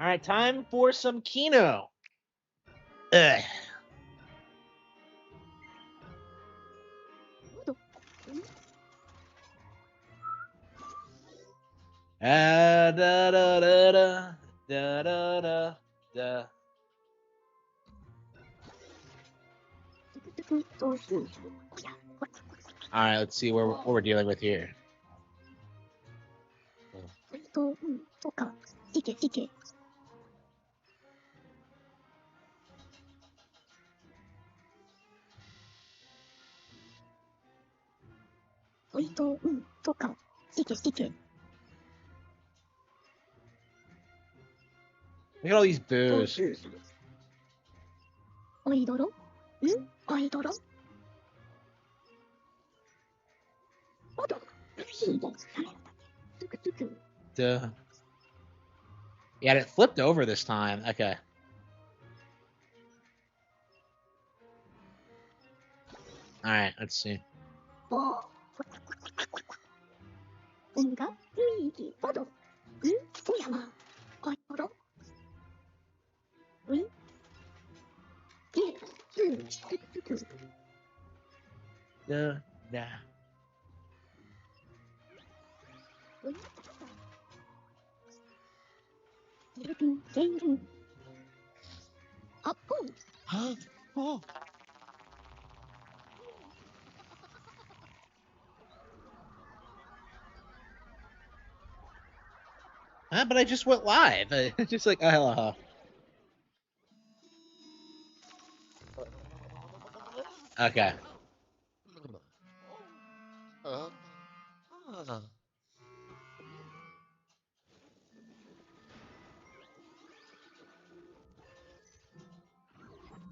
All right, time for some Kino. Ugh. Da da da da da da da da. All right, let's see what we're dealing with here. Look at all these boos. Duh. Yeah, it flipped over this time. Okay. All right, let's see. Duh. Nah. Huh? Oh. But I just went live. Just like, hello. Okay.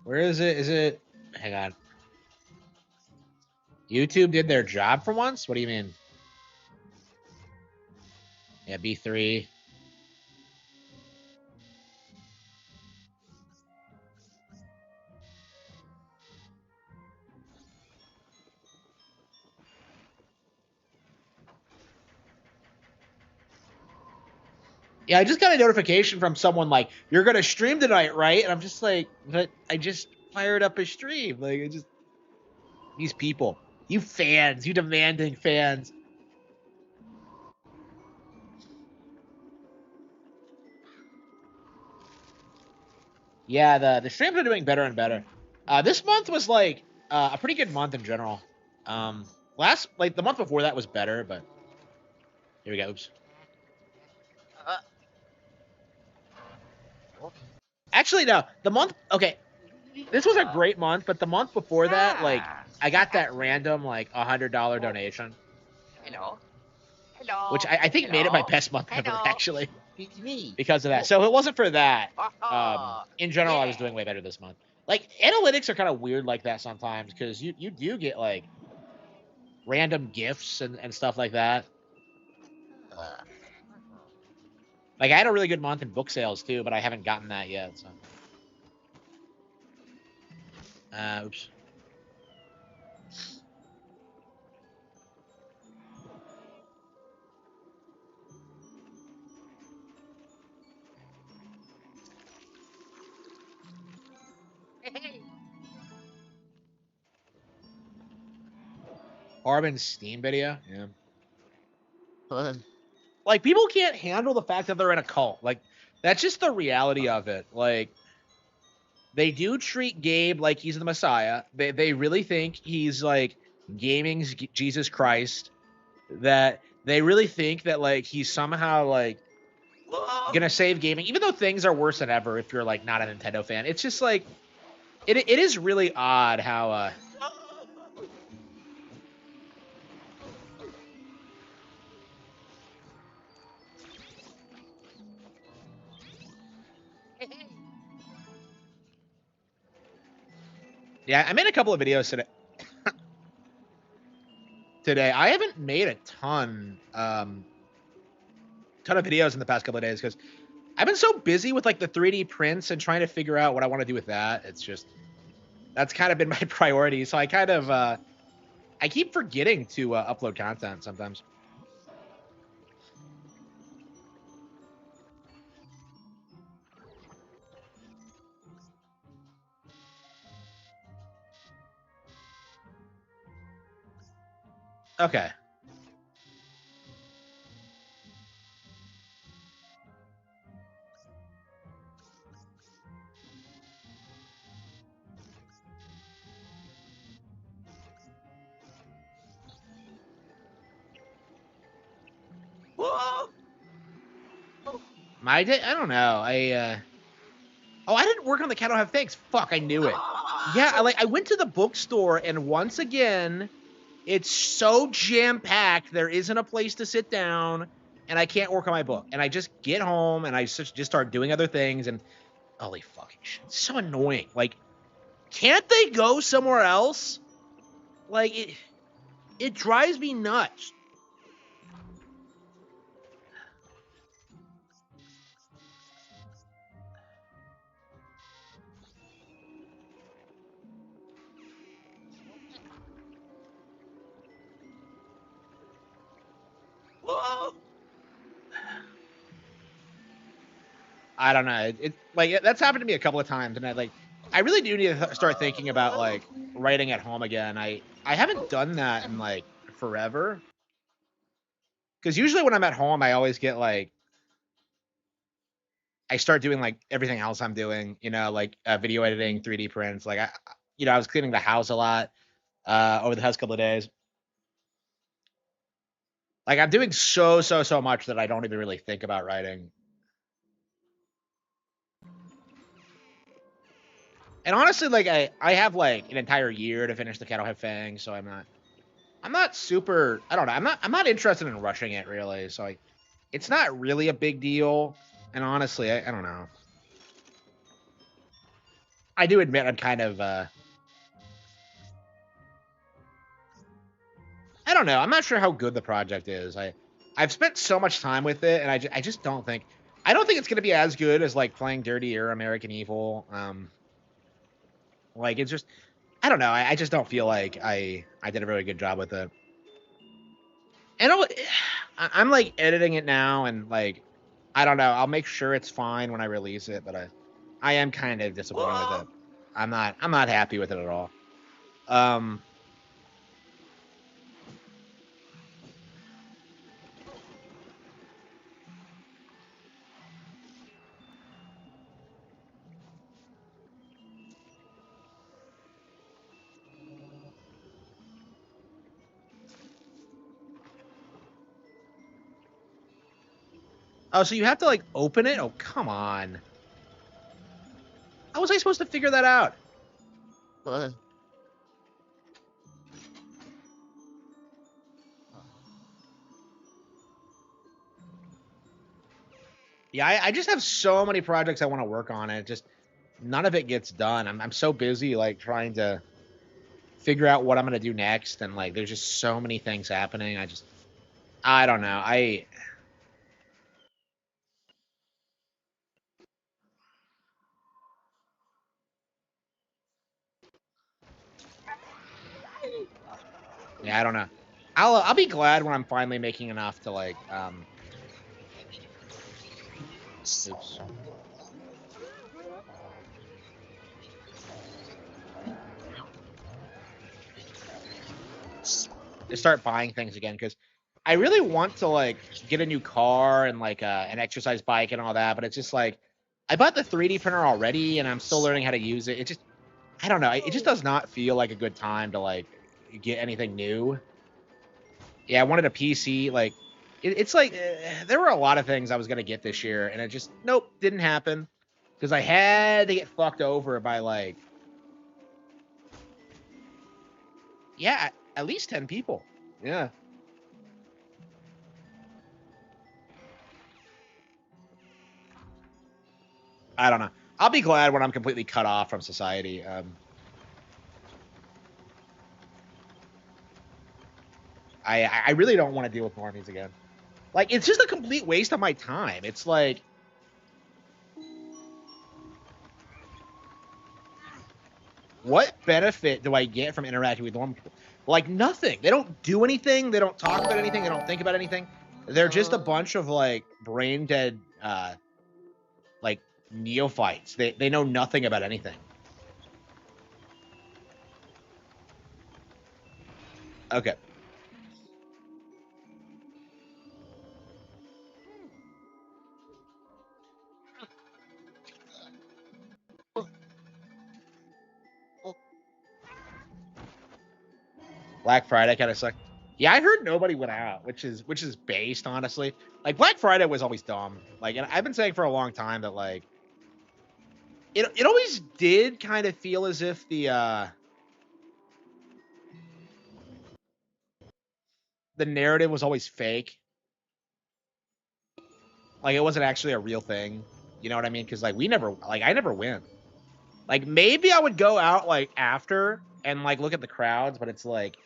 Where is it? Is it? Hang on. YouTube did their job for once? What do you mean? Yeah, B3. Yeah, I just got a notification from someone like, you're going to stream tonight, right? And I'm just like, but I just fired up a stream. Like, it just, these people, you fans, you demanding fans. Yeah, the streams are doing better and better. This month was like a pretty good month in general. Like the month before that was better, but here we go. Oops. Actually, no. The month, okay, this was a great month, but the month before that, like, I got that random like $100 donation. Hello. Hello. Which I think made it my best month ever, Hello. actually, It's me. because of that. So if it wasn't for that, Oh, in general, I was yeah. doing way better this month. Like, analytics are kind of weird like that sometimes, because you do get, like, random gifts and stuff like that. Like, I had a really good month in book sales, too, but I haven't gotten that yet, so. Oops. Harman's Steam video? Yeah. Fun. Like, people can't handle the fact that they're in a cult. Like, that's just the reality of it. Like, they do treat Gabe like he's the Messiah. They really think he's, like, gaming's Jesus Christ. That they really think that, like, he's somehow, like, gonna save gaming, even though things are worse than ever if you're, like, not a Nintendo fan. It's just, like, it is really odd how, yeah, I made a couple of videos today. I haven't made a ton of videos in the past couple of days because I've been so busy with like the 3D prints and trying to figure out what I want to do with that. It's just that's kind of been my priority. So I kind of I keep forgetting to upload content sometimes. Okay. Whoa! I don't know. Oh, I didn't work on the Cat Don't Have Fangs. Fuck, I knew it. Yeah, I went to the bookstore, and once again, it's so jam-packed, there isn't a place to sit down, and I can't work on my book. And I just get home, and I just start doing other things, and holy fucking shit. It's so annoying. Like, can't they go somewhere else? Like, it drives me nuts. Whoa! I don't know. Like that's happened to me a couple of times, and I really do need to start thinking about like writing at home again. I haven't done that in like forever. Because usually when I'm at home, I always get like I start doing like everything else I'm doing, like video editing, 3D prints. Like I was cleaning the house a lot over the past couple of days. Like I'm doing so much that I don't even really think about writing. And honestly, like I have like an entire year to finish the Cattle Have Fangs, so I'm not super. I don't know. I'm not interested in rushing it really. So it's not really a big deal. And honestly, I don't know. I do admit I'm kind of. I don't know. I'm not sure how good the project is. I've spent so much time with it, and I just don't think. I don't think it's gonna be as good as like playing Dirty or American Evil. Like it's just. I don't know. I just don't feel like I did a very good job with it. And I'm like editing it now, and like I don't know. I'll make sure it's fine when I release it, but I am kind of disappointed with it. I'm not happy with it at all. Um. Oh, so you have to like open it? Oh, come on. How was I supposed to figure that out? Whoa. Yeah, I just have so many projects I want to work on, and just none of it gets done. I'm so busy like trying to figure out what I'm gonna do next, and like there's just so many things happening. I don't know. Yeah, I don't know. I'll be glad when I'm finally making enough to like oops. To start buying things again, because I really want to like get a new car and like an exercise bike and all that, but it's just like I bought the 3D printer already and I'm still learning how to use it. It just I don't know. It just does not feel like a good time to like get anything new. Yeah, I wanted a PC. Like it's like there were a lot of things I was gonna get this year, and it just nope didn't happen because I had to get fucked over by like yeah at least 10 people. Yeah. I don't know. I'll be glad when I'm completely cut off from society. I really don't want to deal with normies again. Like it's just a complete waste of my time. It's like what benefit do I get from interacting with normal people? Like nothing. They don't do anything. They don't talk about anything. They don't think about anything. They're just a bunch of like brain dead like neophytes. They know nothing about anything. Okay. Black Friday kind of sucked. Yeah, I heard nobody went out, which is based, honestly. Like Black Friday was always dumb. Like, and I've been saying for a long time that like it always did kind of feel as if the narrative was always fake. Like it wasn't actually a real thing. You know what I mean? Because like I never win. Like maybe I would go out like after and like look at the crowds, but it's like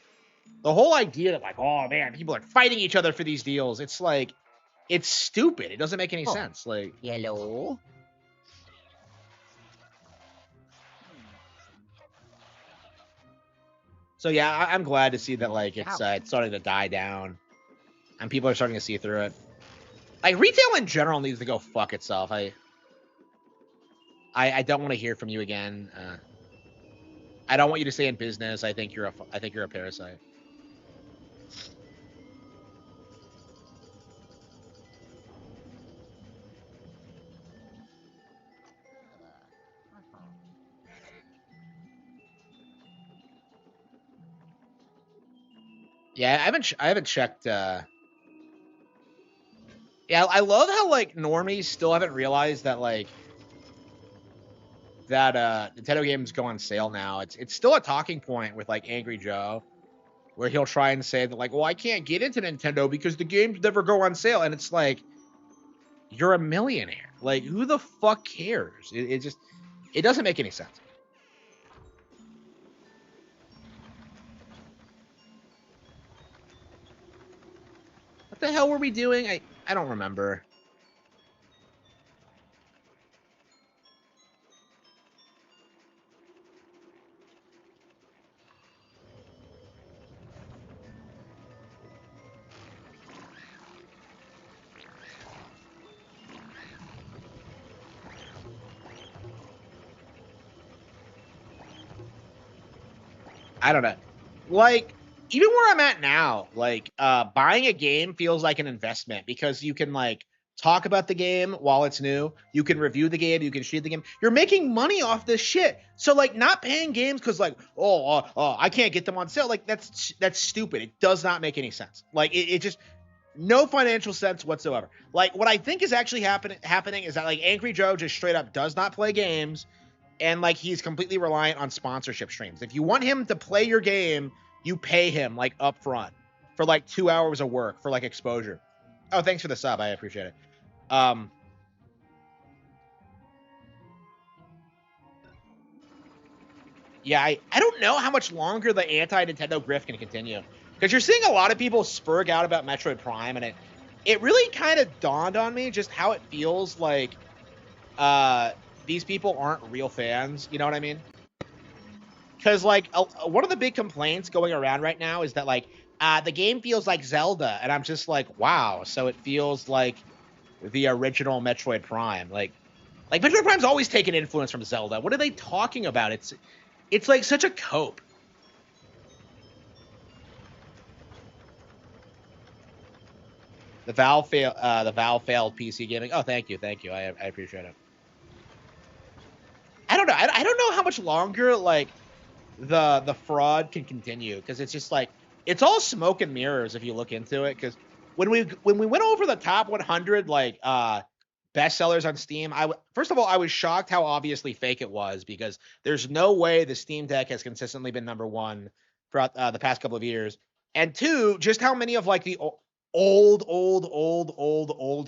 the whole idea that like, oh man, people are fighting each other for these deals. It's like it's stupid. It doesn't make any sense. Like Yellow. so yeah, I'm glad to see that like it's starting to die down and people are starting to see through it. Like retail in general needs to go fuck itself. I don't want to hear from you again. I don't want you to stay in business. I think you're a parasite. Yeah, I haven't checked. Yeah, I love how like normies still haven't realized that like that Nintendo games go on sale now. It's still a talking point with like Angry Joe, where he'll try and say that like, well, I can't get into Nintendo because the games never go on sale, and it's like you're a millionaire. Like, who the fuck cares? It just it doesn't make any sense. What the hell were we doing? I don't remember. I don't know. Like, even where I'm at now, like buying a game feels like an investment because you can like talk about the game while it's new. You can review the game. You can shoot the game. You're making money off this shit. So like, not paying games because like, I can't get them on sale. Like that's stupid. It does not make any sense. Like it just no financial sense whatsoever. Like what I think is actually happening is that like Angry Joe just straight up does not play games and like he's completely reliant on sponsorship streams. If you want him to play your game, you pay him like upfront for like 2 hours of work for like exposure. Oh, thanks for the sub. I appreciate it. Yeah, I don't know how much longer the anti-Nintendo grift can continue because you're seeing a lot of people spurg out about Metroid Prime, and it really kind of dawned on me just how it feels like these people aren't real fans. You know what I mean? Because like one of the big complaints going around right now is that like the game feels like Zelda, and I'm just like, wow, so it feels like the original Metroid Prime. Like Metroid Prime's always taken influence from Zelda. What are they talking about? It's like such a cope. The Valve failed PC gaming. Oh, thank you. I appreciate it. I don't know. I don't know how much longer like the fraud can continue because it's just like it's all smoke and mirrors if you look into it. Because when we went over the top 100 like bestsellers on Steam, first of all I was shocked how obviously fake it was because there's no way the Steam Deck has consistently been #1 throughout the past couple of years, and two, just how many of like the old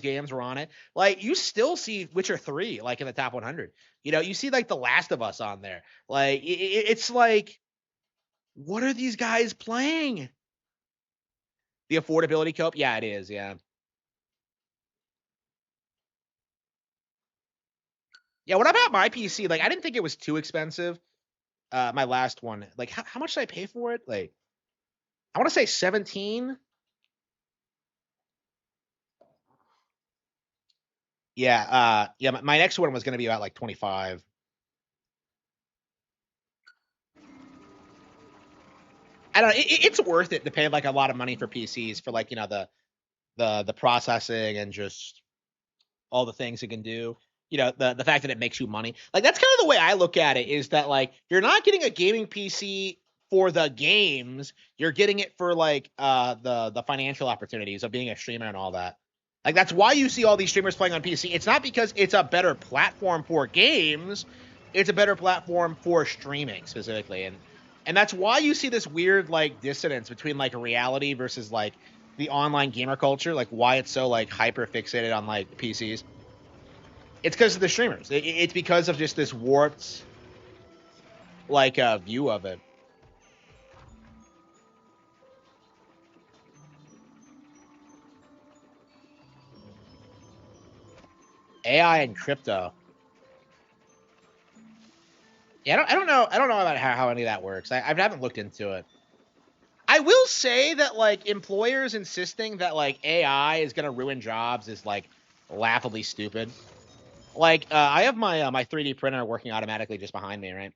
games were on it. Like you still see Witcher 3 like in the top 100. You know, you see like The Last of Us on there. Like it's like, what are these guys playing? The affordability cope, yeah, it is, yeah. Yeah, when I bought my PC, like I didn't think it was too expensive. My last one, like how much did I pay for it? Like I want to say 17. Yeah, yeah. My next one was going to be about like 25. I don't know. It's worth it to pay like a lot of money for PCs for like the processing and just all the things it can do. You know, the fact that it makes you money. Like that's kind of the way I look at it is that like you're not getting a gaming PC for the games. You're getting it for like the financial opportunities of being a streamer and all that. Like that's why you see all these streamers playing on PC. It's not because it's a better platform for games. It's a better platform for streaming specifically. And that's why you see this weird like dissonance between like reality versus like the online gamer culture, like why it's so like hyper fixated on like PCs. It's because of the streamers. It's because of just this warped like view of it. AI and crypto. Yeah, I don't know about how any of that works. I haven't looked into it. I will say that like employers insisting that like AI is gonna ruin jobs is like laughably stupid. Like I have my my 3D printer working automatically just behind me, right?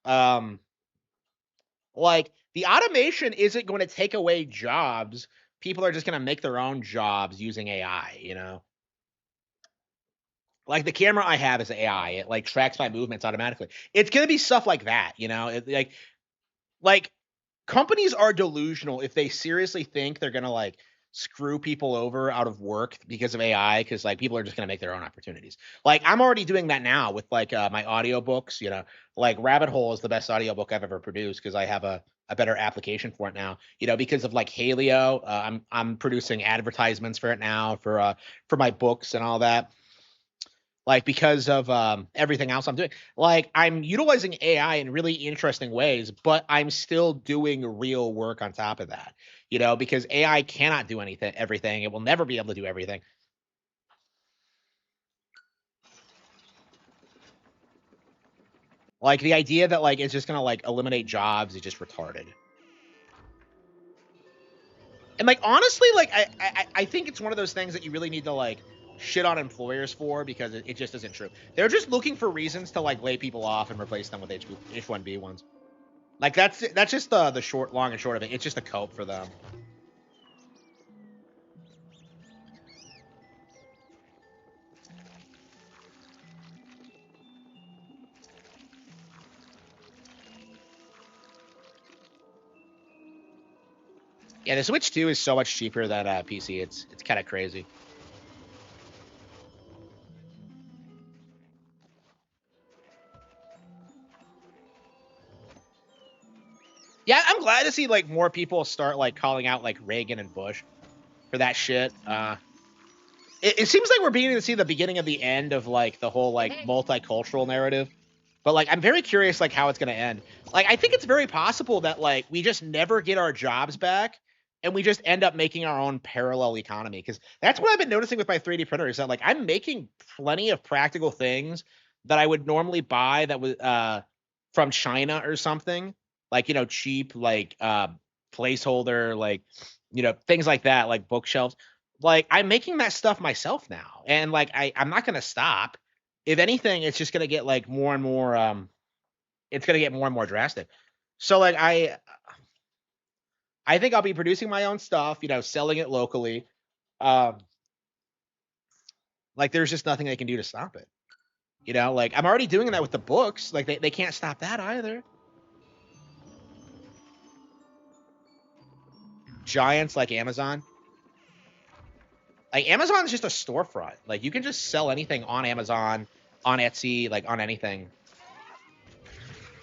Um, like the automation isn't going to take away jobs. People are just gonna make their own jobs using AI, you know? Like the camera I have is AI. It like tracks my movements automatically. It's gonna be stuff like that, you know? Like companies are delusional if they seriously think they're gonna like screw people over out of work because of AI, because like people are just gonna make their own opportunities. Like I'm already doing that now with like my audiobooks, you know, like Rabbit Hole is the best audiobook I've ever produced because I have a better application for it now, you know, because of like Halio. I'm producing advertisements for it now for my books and all that, like because of everything else I'm doing. Like I'm utilizing AI in really interesting ways, but I'm still doing real work on top of that, you know, because AI cannot do everything. It will never be able to do everything. Like the idea that like it's just gonna like eliminate jobs is just retarded. And like honestly, like I think it's one of those things that you really need to like shit on employers for, because it just isn't true. They're just looking for reasons to like lay people off and replace them with H1B ones. Like that's just the short, long and short of it. It's just a cope for them. Yeah, the Switch 2 is so much cheaper than PC. It's kind of crazy. Yeah, I'm glad to see like more people start like calling out like Reagan and Bush for that shit. It seems like we're beginning to see the beginning of the end of like the whole like multicultural narrative. But like I'm very curious like how it's gonna end. Like I think it's very possible that like we just never get our jobs back and we just end up making our own parallel economy. Because that's what I've been noticing with my 3D printer is that like I'm making plenty of practical things that I would normally buy that was from China or something. Like, you know, cheap like placeholder, like, you know, things like that, like bookshelves. Like I'm making that stuff myself now. And like I'm not gonna stop. If anything, it's just gonna get like more and more it's gonna get more and more drastic. So like I think I'll be producing my own stuff, you know, selling it locally. Um like there's just nothing they can do to stop it. You know, like I'm already doing that with the books. Like they can't stop that either. Giants like Amazon. Like Amazon's just a storefront. Like you can just sell anything on Amazon, on Etsy, like on anything.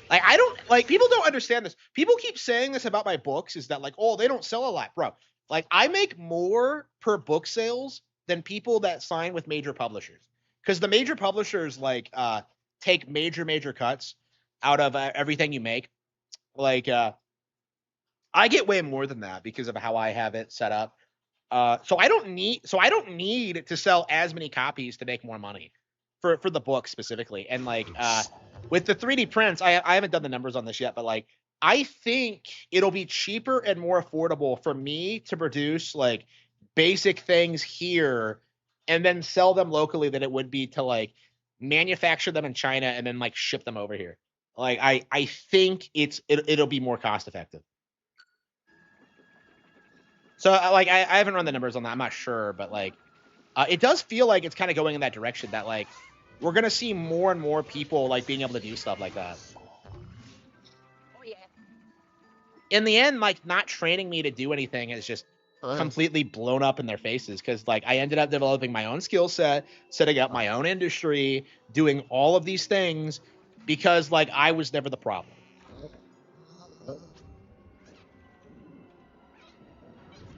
Like I don't like people don't understand this. People keep saying this about my books is that like, oh, they don't sell a lot, bro. Like I make more per book sales than people that sign with major publishers. Cuz the major publishers like take major cuts out of everything you make. Like I get way more than that because of how I have it set up. So I don't need to sell as many copies to make more money for the book specifically. And like with the 3D prints, I haven't done the numbers on this yet, but like I think it'll be cheaper and more affordable for me to produce like basic things here and then sell them locally than it would be to like manufacture them in China and then like ship them over here. Like I think it'll be more cost effective. So like I haven't run the numbers on that. I'm not sure, but like it does feel like it's kind of going in that direction that like we're gonna see more and more people like being able to do stuff like that. Oh yeah. in the end, like not training me to do anything is just completely blown up in their faces because like I ended up developing my own skill set, setting up my own industry, doing all of these things because like I was never the problem.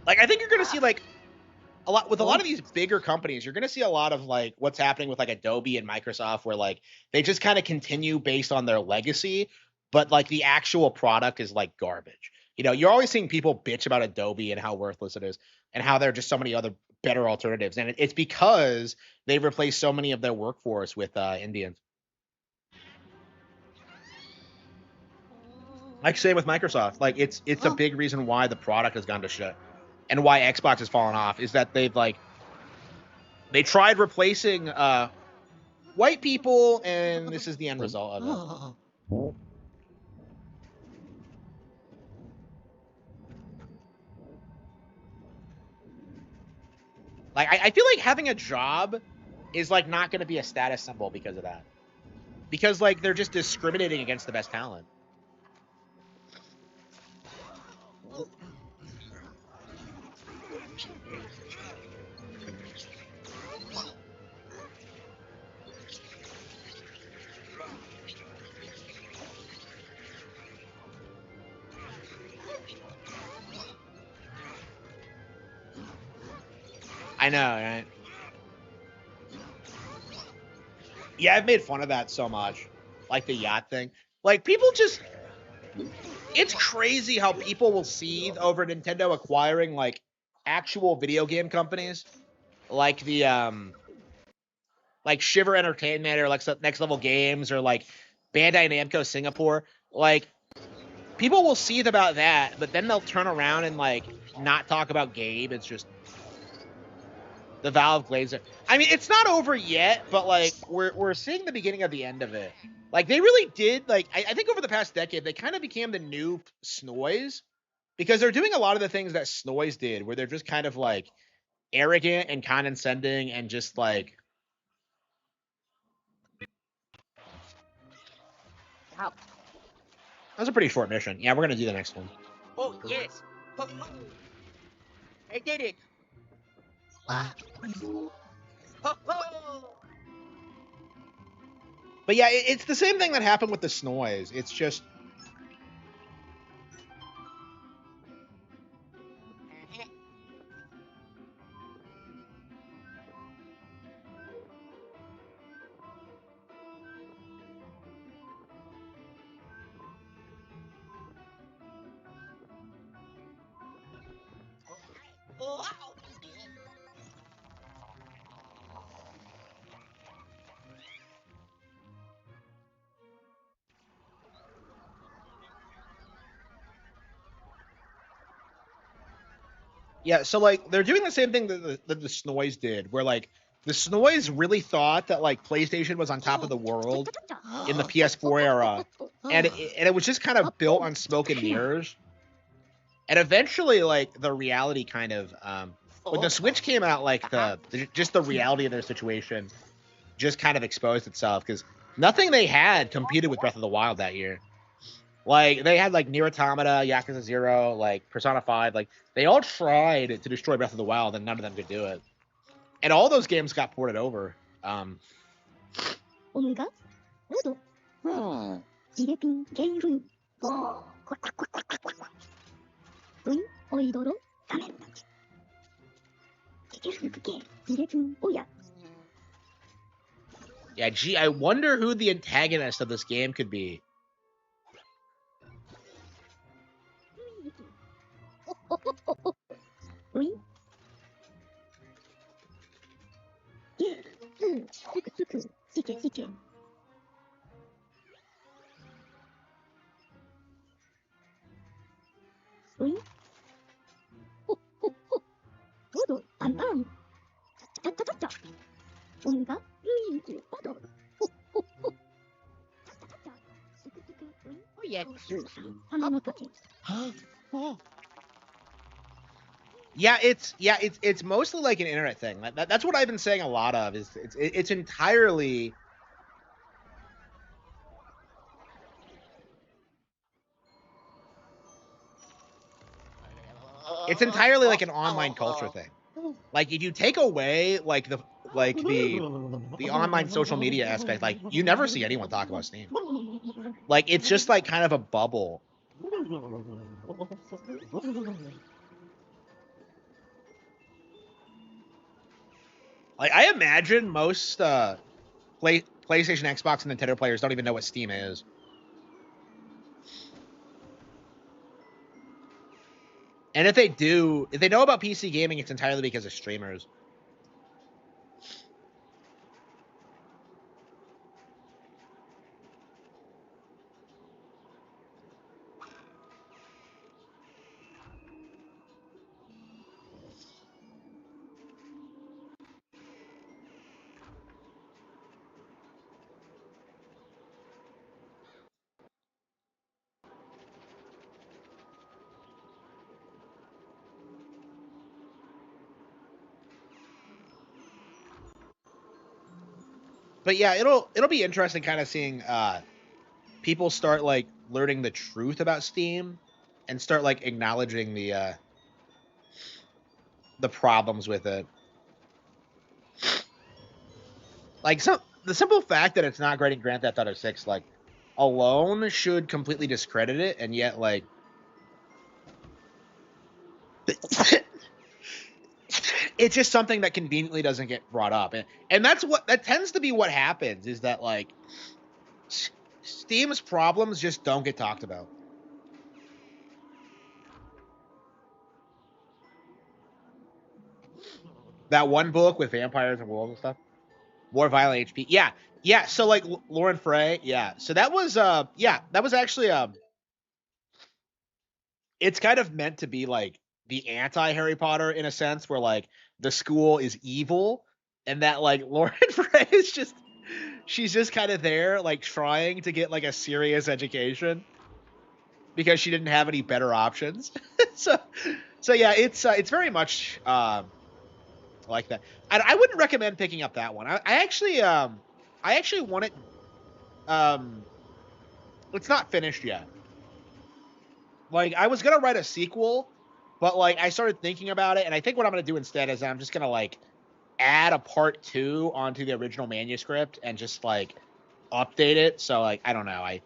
Like I think you're gonna see like a lot with a lot of these bigger companies, you're gonna see a lot of like what's happening with like Adobe and Microsoft, where like they just kind of continue based on their legacy, but like the actual product is like garbage. You know, you're always seeing people bitch about Adobe and how worthless it is, and how there are just so many other better alternatives, and it's because they've replaced so many of their workforce with Indians. Like same with Microsoft, like it's a big reason why the product has gone to shit, and why Xbox has fallen off is that they tried replacing white people, and this is the end result of it. Like, I feel like having a job is like not going to be a status symbol because of that. Because like they're just discriminating against the best talent. I know, right? Yeah, I've made fun of that so much. Like the yacht thing. Like people just it's crazy how people will seethe over Nintendo acquiring like actual video game companies. Like the like Shiver Entertainment or like Next Level Games or like Bandai Namco Singapore. Like people will seethe about that, but then they'll turn around and like not talk about Gabe. It's just the Valve Glazer. I mean, it's not over yet, but like we're seeing the beginning of the end of it. Like they really did. Like I think over the past decade, they kind of became the new Snoise because they're doing a lot of the things that Snoise did, where they're just kind of like arrogant and condescending and just like. Wow. That was a pretty short mission. Yeah, we're gonna do the next one. Oh, yes. Oh, I did it. Oh, oh. But yeah, it's the same thing that happened with the Snoise. It's just Oh, yeah. So like they're doing the same thing that the Snoise did, where like the Snoise really thought that like PlayStation was on top of the world in the PS4 era, and it was just kind of built on smoke and mirrors. And eventually, like the reality kind of when the Switch came out, like just the reality of their situation just kind of exposed itself because nothing they had competed with Breath of the Wild that year. Like they had like Nier Automata, Yakuza 0, like Persona 5, like they all tried to destroy Breath of the Wild and none of them could do it. And all those games got ported over. Omega, Modo, Jilepin, Geirun, Vin, Oidoro, Gamen, Jigefuke, Jilepin, Oya, Yeah, gee, I wonder who the antagonist of this game could be. Vin, Ge, Suku, Suku, Sike, Sike, Vin, Modo, Pan Pan, Ta Ta Ta Ta, Omega, Luigi, Modo, Suku, Suku, Vin, oh, yes. Hanamotoki. Yeah, it's mostly like an internet thing. That's what I've been saying a lot of. Is it's entirely. It's entirely like an online culture thing. Like if you take away like the online social media aspect, like you never see anyone talk about Steam. Like it's just like kind of a bubble. Like I imagine most PlayStation, Xbox, and Nintendo players don't even know what Steam is. And if they do, if they know about PC gaming, it's entirely because of streamers. But yeah, it'll be interesting kind of seeing people start like learning the truth about Steam and start like acknowledging the problems with it. Like the simple fact that it's not great in Grand Theft Auto 6 like alone should completely discredit it, and yet like it's just something that conveniently doesn't get brought up. And that tends to be what happens, is that like Steam's problems just don't get talked about. That one book with vampires and wolves and stuff. More violent HP. Yeah. Yeah. So like Lauren Frey. Yeah. So that was that was actually it's kind of meant to be like the anti Harry Potter in a sense, where like the school is evil, and that like Lauren Frey is just she's just kind of there like trying to get like a serious education because she didn't have any better options. so yeah, it's very much like that. I wouldn't recommend picking up that one. I actually want it. It's not finished yet. Like I was gonna write a sequel, but like I started thinking about it, and I think what I'm gonna do instead is I'm just gonna like add a part 2 onto the original manuscript and just like update it. So like I don't know. I've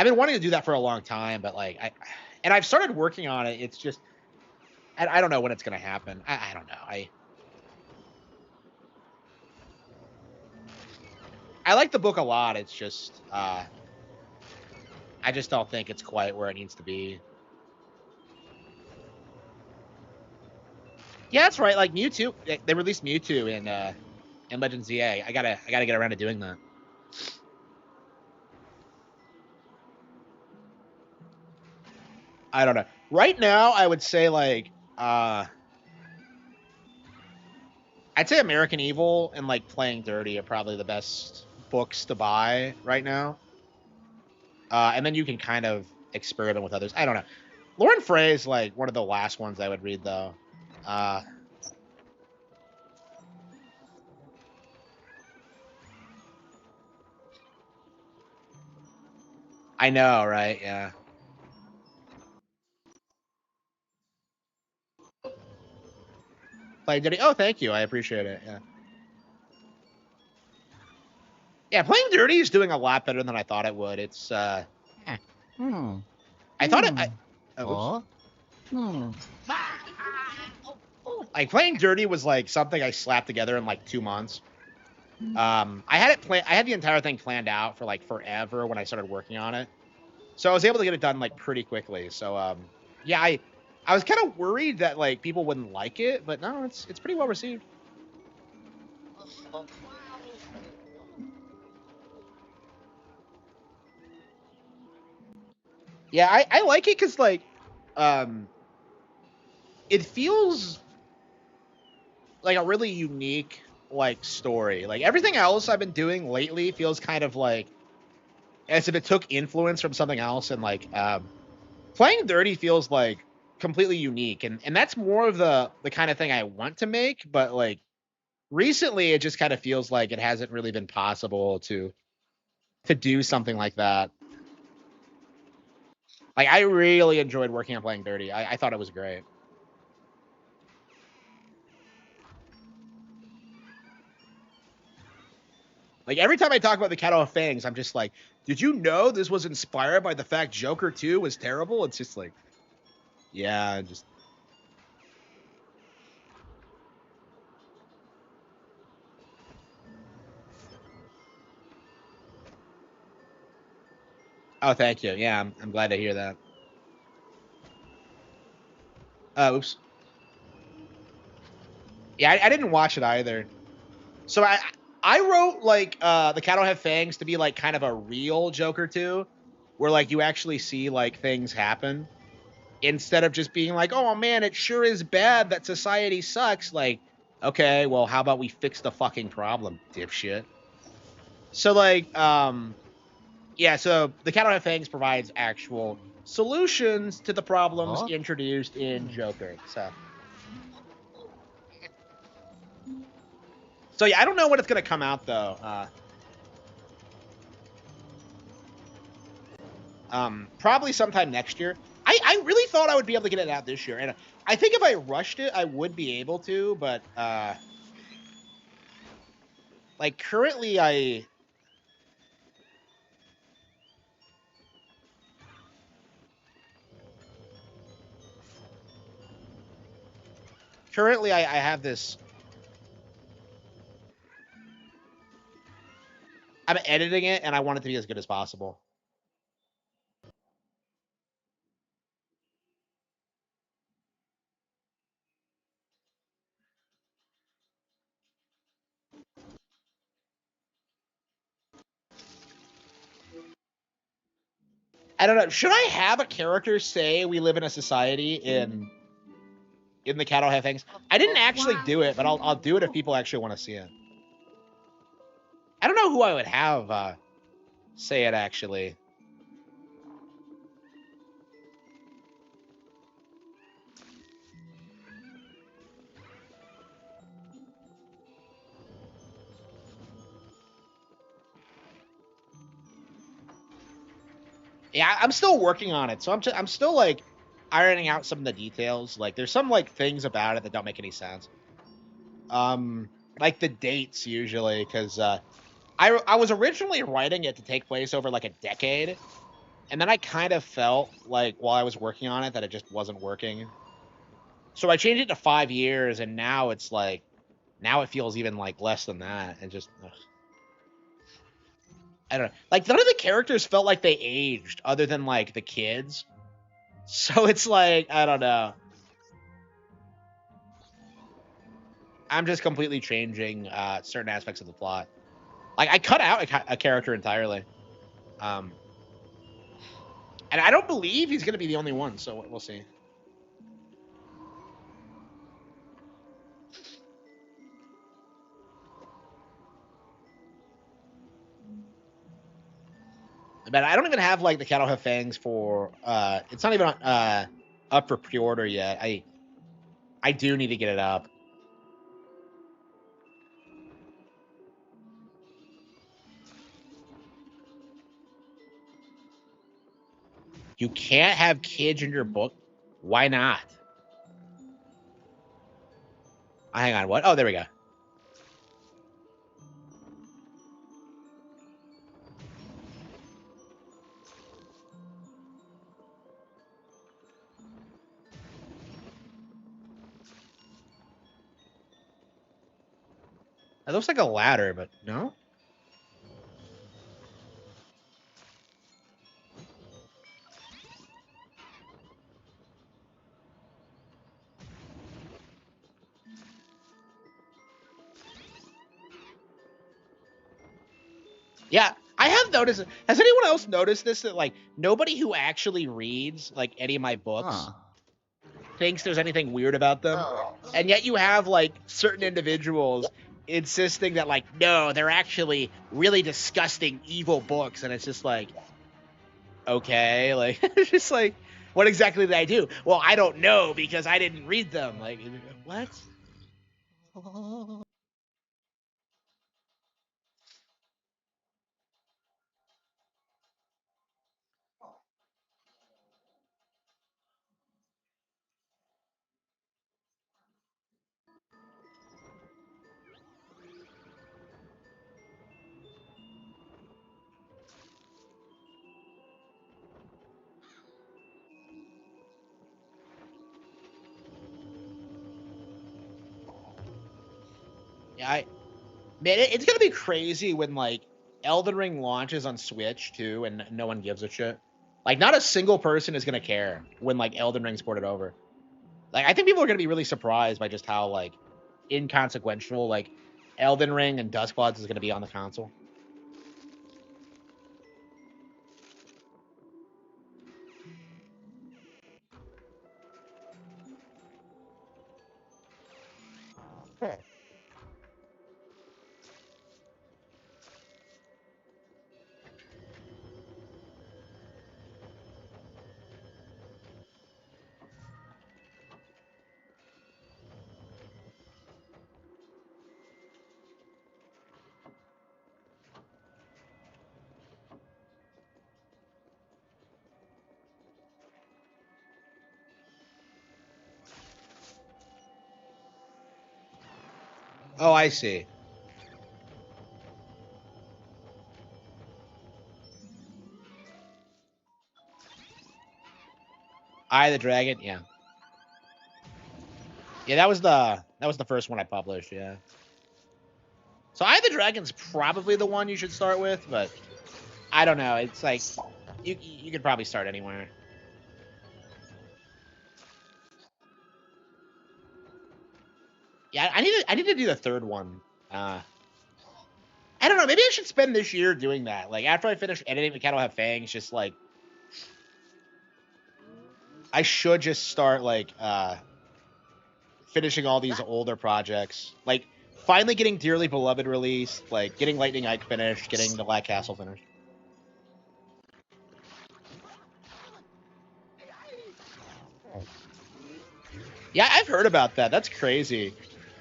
been wanting to do that for a long time, but like I've started working on it. It's just I don't know when it's gonna happen. I don't know. I like the book a lot. It's just I just don't think it's quite where it needs to be. Yeah, that's right. Like Mewtwo, they released Mewtwo in Legends ZA. I gotta get around to doing that. I don't know. Right now, I would say like I'd say American Evil and like Playing Dirty are probably the best books to buy right now. And then you can kind of experiment with others. I don't know. Lauren Frey is like one of the last ones I would read though. I know, right? Yeah. Playing Dirty. Oh, thank you. I appreciate it. Yeah. Yeah, Playing Dirty is doing a lot better than I thought it would. It's I thought it. Like Playing Dirty was like something I slapped together in like 2 months. I had the entire thing planned out for like forever when I started working on it, so I was able to get it done like pretty quickly. So yeah, I was kind of worried that like people wouldn't like it, but no, it's pretty well received. Yeah, I like it because like it feels like a really unique like story. Like everything else I've been doing lately feels kind of like as if it took influence from something else, and like Playing Dirty feels like completely unique, and that's more of the kind of thing I want to make, but like recently it just kind of feels like it hasn't really been possible to do something like that. Like I really enjoyed working on Playing Dirty. I thought it was great. Like every time I talk about the Cat of Fangs, I'm just like, did you know this was inspired by the fact Joker 2 was terrible? It's just like, yeah, just. Oh, thank you. Yeah, I'm glad to hear that. Oops. Yeah, I didn't watch it either. So I wrote like the Cat Don't Have Fangs to be like kind of a real Joker 2, where like you actually see like things happen instead of just being like, oh man, it sure is bad that society sucks. Like, okay, well, how about we fix the fucking problem, dipshit? So like, yeah, so the Cat Don't Have Fangs provides actual solutions to the problems introduced in Joker. So yeah, I don't know when it's gonna come out though. Probably sometime next year. I really thought I would be able to get it out this year, and I think if I rushed it, I would be able to. But like currently, I have this. I'm editing it, and I want it to be as good as possible. I don't know. Should I have a character say we live in a society in the Cat Don't Have Things? I didn't actually do it, but I'll do it if people actually want to see it. I don't know who I would have say it actually. Yeah, I'm still working on it, so I'm still like ironing out some of the details. Like there's some like things about it that don't make any sense. Like the dates usually, because I was originally writing it to take place over like a decade, and then I kind of felt like while I was working on it that it just wasn't working. So I changed it to 5 years, and now it's like now it feels even like less than that. And just I don't know. Like none of the characters felt like they aged, other than like the kids. So it's like I don't know. I'm just completely changing certain aspects of the plot. Like I cut out a character entirely, um, and I don't believe he's going to be the only one. So we'll see. But I don't even have like the Cattle Have Fangs for. It's not even up for pre-order yet. I do need to get it up. You can't have kids in your book. Why not? Hang on. What? Oh, there we go. It looks like a ladder, but no. Yeah, I have noticed. Has anyone else noticed this? That like nobody who actually reads like any of my books thinks there's anything weird about them, and yet you have like certain individuals insisting that like no, they're actually really disgusting, evil books, and it's just like okay, like it's just like what exactly did I do? Well, I don't know because I didn't read them. Like what? Man, it's gonna be crazy when like Elden Ring launches on Switch too, and no one gives a shit. Like, not a single person is gonna care when like Elden Ring's ported over. Like, I think people are gonna be really surprised by just how like inconsequential like Elden Ring and Duskbloods is gonna be on the console. Oh, I see. Eye of the Dragon, yeah. Yeah, that was the first one I published, yeah. So Eye of the Dragon's probably the one you should start with, but I don't know. It's like you could probably start anywhere. Yeah, I need to do the third one. I don't know. Maybe I should spend this year doing that. Like, after I finish editing The Cattle Have Fangs, just like I should just start like finishing all these older projects. Like, finally getting Dearly Beloved released, like getting Lightning Ike finished, getting the Black Castle finished. Yeah, I've heard about that. That's crazy.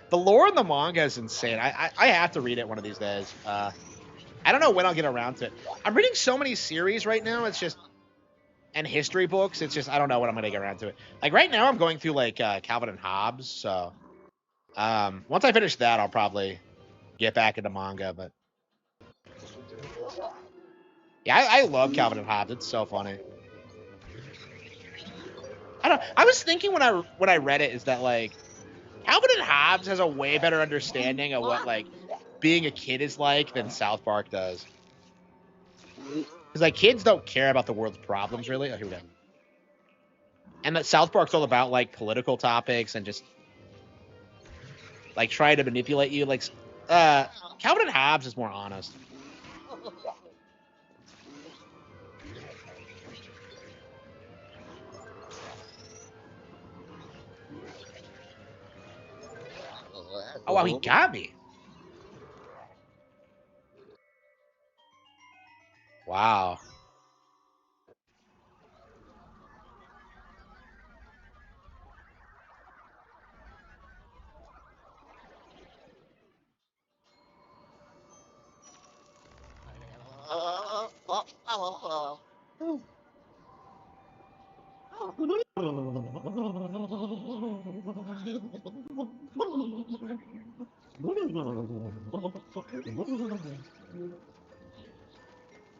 The lore in the manga is insane. I have to read it one of these days. I don't know when I'll get around to it. I'm reading so many series right now. It's just, and history books. It's just, I don't know when I'm gonna get around to it. Like, right now, I'm going through like Calvin and Hobbes. So once I finish that, I'll probably get back into manga. But yeah, I love Calvin and Hobbes. It's so funny. I was thinking when I read it is that like Calvin and Hobbes has a way better understanding of what like being a kid is like than South Park does. Because like kids don't care about the world's problems really. Oh, here we go. And that South Park's all about like political topics and just like trying to manipulate you. Like Calvin and Hobbes is more honest. Oh wow, he got me. Wow.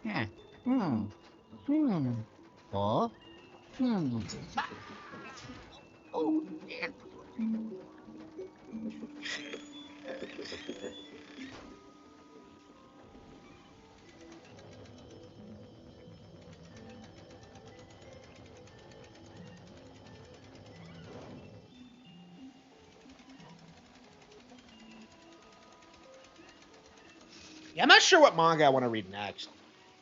Yeah. Hmm. Hmm. Oh. Hmm. Oh. Yeah. Yeah, I'm not sure what manga I want to read next.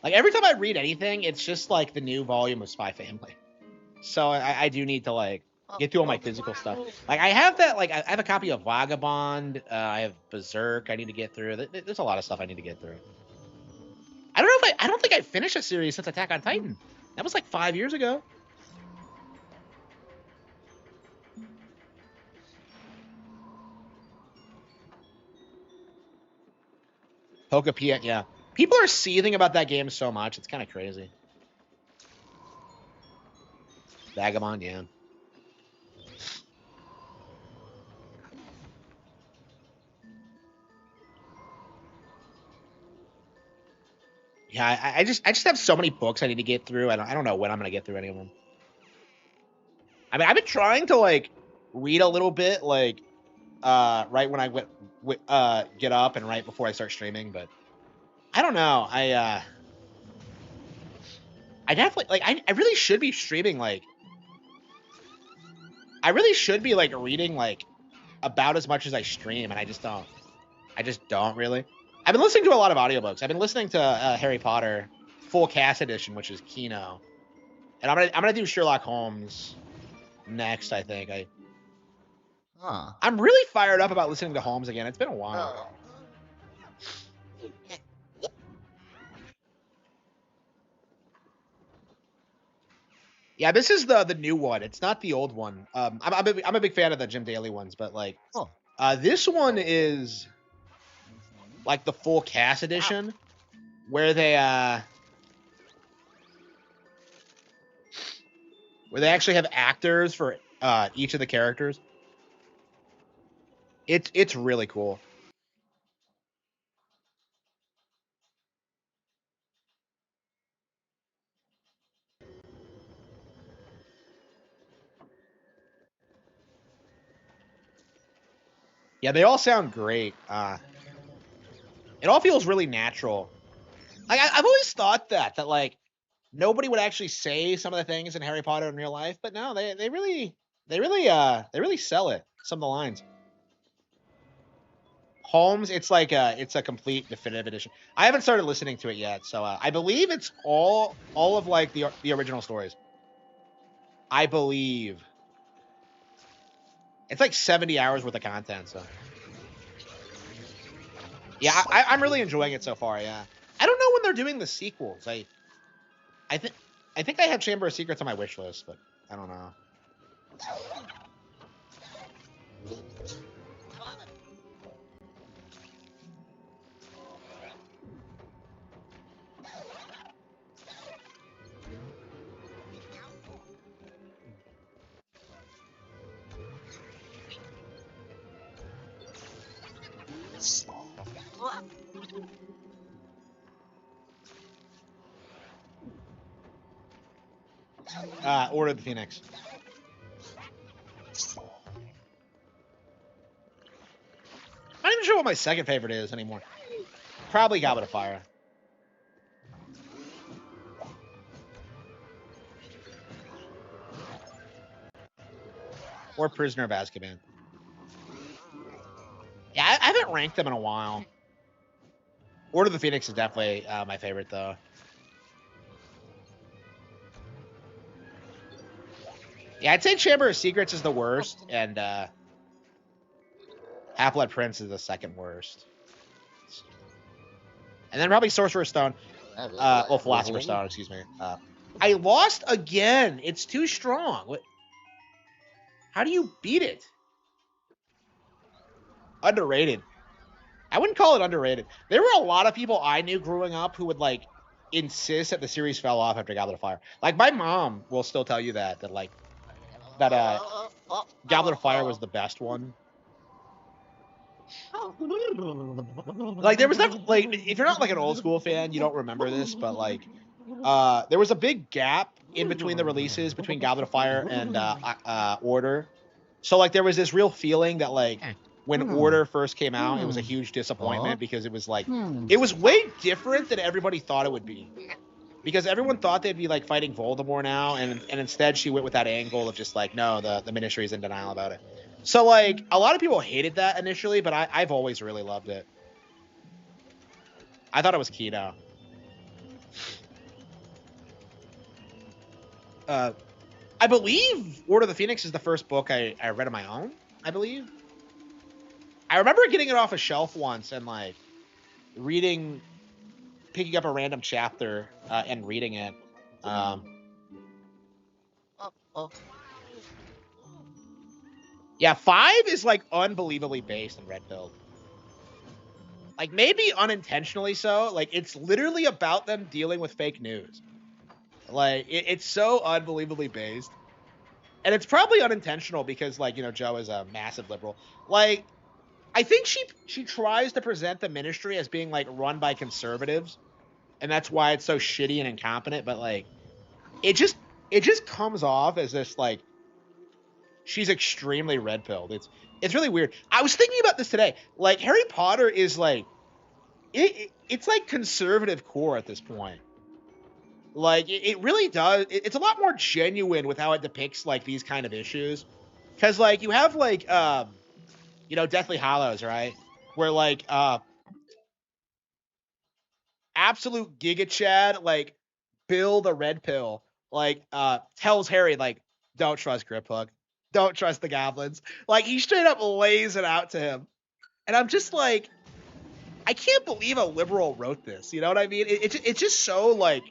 Like, every time I read anything, it's just like the new volume of Spy Family. So I do need to like get through all my physical stuff. Like, I have that. Like, I have a copy of Vagabond. I have Berserk. I need to get through. There's a lot of stuff I need to get through. I don't know if I don't think I finished a series since Attack on Titan. That was like 5 years ago. Pokepia, yeah. People are seething about that game so much. It's kind of crazy. Vagabond, yeah. Yeah, I just have so many books I need to get through. I don't know when I'm gonna get through any of them. I mean, I've been trying to like read a little bit, like right when I get up and right before I start streaming. But I don't know. I definitely like. I really should be streaming. Like, I really should be like reading like about as much as I stream, and I just don't. I just don't really. I've been listening to a lot of audiobooks. I've been listening to Harry Potter full cast edition, which is Kino, and I'm gonna do Sherlock Holmes next. I think Huh. I'm really fired up about listening to Holmes again. It's been a while. Oh. Yeah, this is the new one. It's not the old one. I'm a big fan of the Jim Daly ones, but like, Oh. this one is like the full cast edition, where they actually have actors for each of the characters. It's really cool. Yeah, they all sound great. It all feels really natural. Like I've always thought that like nobody would actually say some of the things in Harry Potter in real life, but no, they really sell it. Some of the lines. Holmes, it's a complete definitive edition. I haven't started listening to it yet, so I believe it's all of like the original stories. I believe it's like 70 hours worth of content. So yeah, I'm really enjoying it so far. Yeah, I don't know when they're doing the sequels. I think I have Chamber of Secrets on my wish list, but I don't know. Order of the Phoenix. I'm not even sure what my second favorite is anymore. Probably Goblet of Fire. Or Prisoner of Azkaban. Yeah, I haven't ranked them in a while. Order of the Phoenix is definitely my favorite, though. Yeah, I'd say Chamber of Secrets is the worst, and Half-Blood Prince is the second worst. And then probably Sorcerer's Stone. Well, Philosopher's Stone, excuse me. I lost again. It's too strong. What? How do you beat it? Underrated. I wouldn't call it underrated. There were a lot of people I knew growing up who would like insist that the series fell off after Goblet of Fire. Like my mom will still tell you that Goblet of Fire was the best one. Like there was not like if you're not like an old school fan, you don't remember this, but like there was a big gap in between the releases between Goblet of Fire and Order. So like there was this real feeling that like when Order first came out, it was a huge disappointment because it was like it was way different than everybody thought it would be. Because everyone thought they'd be like fighting Voldemort now, and instead she went with that angle of just like, no, the Ministry is in denial about it. So like a lot of people hated that initially, but I've always really loved it. I thought it was Kino. I believe Order of the Phoenix is the first book I read on my own, I believe. I remember getting it off a shelf once and like picking up a random chapter and reading it. Yeah, 5 is like unbelievably based in Red Pill. Like maybe unintentionally so. Like it's literally about them dealing with fake news. Like it's so unbelievably based. And it's probably unintentional because like, you know, Joe is a massive liberal. Like I think she tries to present the Ministry as being like run by conservatives, and that's why it's so shitty and incompetent, but like it just comes off as this like she's extremely red-pilled. It's really weird. I was thinking about this today. Like Harry Potter is like it's like conservative core at this point. Like it really does. It's a lot more genuine with how it depicts like these kind of issues, because like you have like Deathly Hallows, right? Where like absolute Giga Chad, like Bill the Red Pill, like tells Harry like, don't trust Griphook, don't trust the goblins. Like he straight up lays it out to him, and I'm just like, I can't believe a liberal wrote this. You know what I mean? It's just so like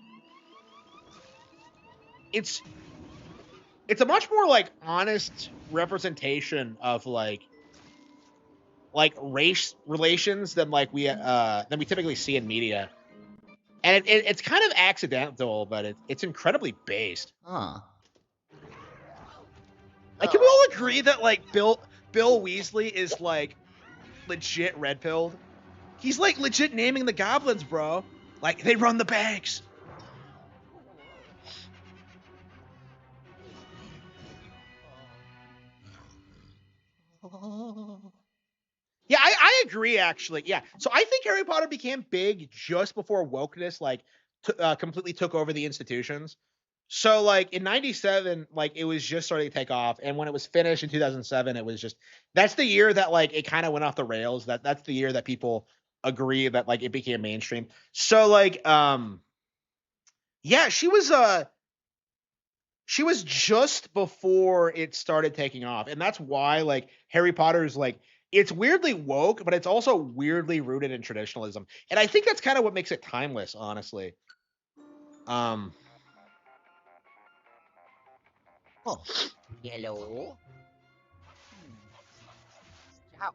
it's a much more like honest representation of like race relations than we typically see in media. And it's kind of accidental, but it's incredibly based. Huh. Like, can we all agree that like Bill Weasley is like legit red pilled? He's like legit naming the goblins, bro. Like they run the banks. Yeah, I agree, actually. Yeah. So I think Harry Potter became big just before wokeness, like, completely took over the institutions. So, like, in 97, like, it was just starting to take off. And when it was finished in 2007, it was just, that's the year that, like, it kind of went off the rails. That's the year that people agree that, like, it became mainstream. So, like, yeah, she was just before it started taking off. And that's why, like, Harry Potter's, like, it's weirdly woke, but it's also weirdly rooted in traditionalism. And I think that's kind of what makes it timeless, honestly. Oh. Hello. Ciao.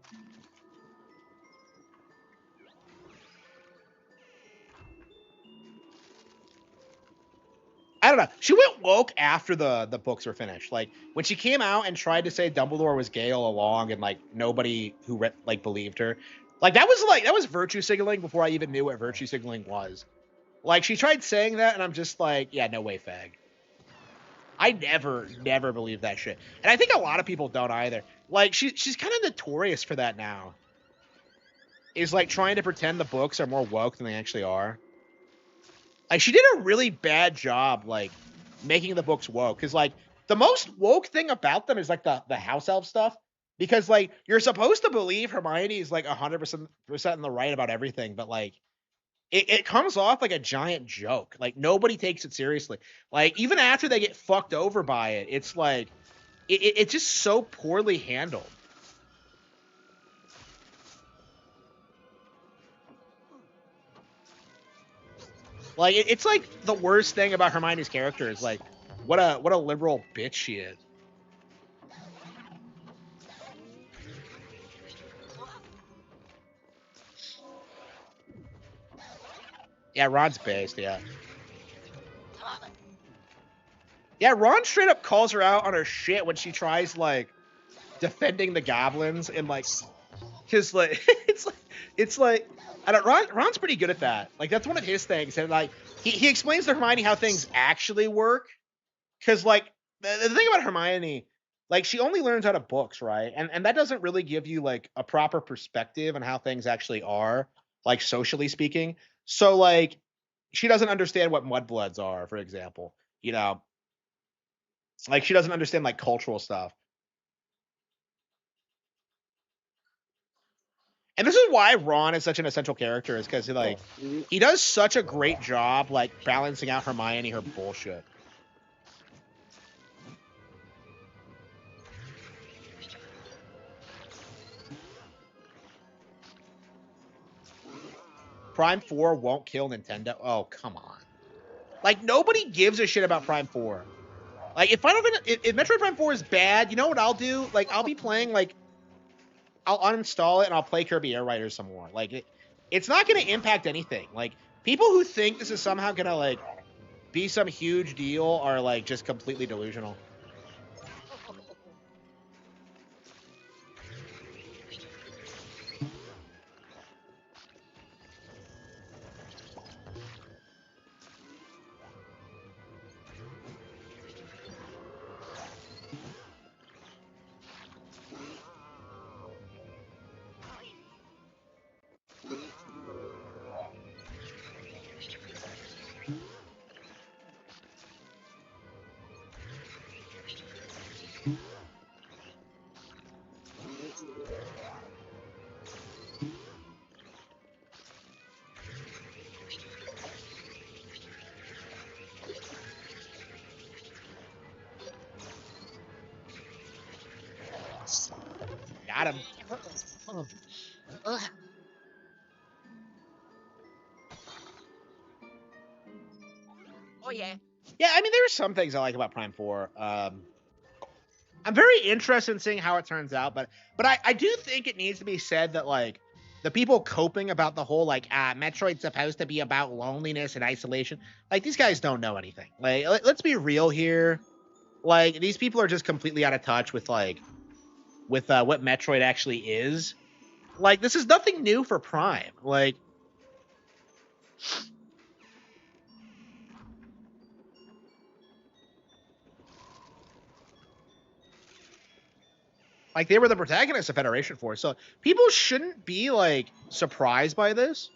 I don't know. She went woke after the books were finished. Like when she came out and tried to say Dumbledore was gay all along, and like nobody who believed her. Like that was virtue signaling before I even knew what virtue signaling was. Like she tried saying that, and I'm just like, yeah, no way, fag. I never believed that shit, and I think a lot of people don't either. Like she's kind of notorious for that now. Is like trying to pretend the books are more woke than they actually are. Like she did a really bad job, like making the books woke. Because like the most woke thing about them is like the house elf stuff. Because like you're supposed to believe Hermione is like 100% in the right about everything, but like it comes off like a giant joke. Like nobody takes it seriously. Like even after they get fucked over by it, it's like it's just so poorly handled. Like it's like the worst thing about Hermione's character is like what a liberal bitch she is. Yeah, Ron's based, yeah. Yeah, Ron straight up calls her out on her shit when she tries like defending the goblins and like cause like it's like I don't Ron's pretty good at that. Like that's one of his things. And like he explains to Hermione how things actually work. Cause like the thing about Hermione, like she only learns out of books, right? And that doesn't really give you like a proper perspective on how things actually are, like socially speaking. So like she doesn't understand what mudbloods are, for example. You know, like she doesn't understand like cultural stuff. And this is why Ron is such an essential character, is because like he does such a great job like balancing out Hermione her bullshit. Prime 4 won't kill Nintendo. Oh, come on. Like nobody gives a shit about Prime 4. Like if Metroid Prime 4 is bad, you know what I'll do? Like I'll be playing like I'll uninstall it and I'll play Kirby Air Riders some more. Like it's not going to impact anything. Like people who think this is somehow going to like be some huge deal are like just completely delusional. Got him. Oh yeah. Yeah, I mean, there are some things I like about Prime 4. I'm very interested in seeing how it turns out, but I do think it needs to be said that like the people coping about the whole like Metroid's supposed to be about loneliness and isolation, like these guys don't know anything. Like let's be real here. Like these people are just completely out of touch with like with what Metroid actually is. Like this is nothing new for Prime. Like they were the protagonists of Federation Force, so people shouldn't be like surprised by this.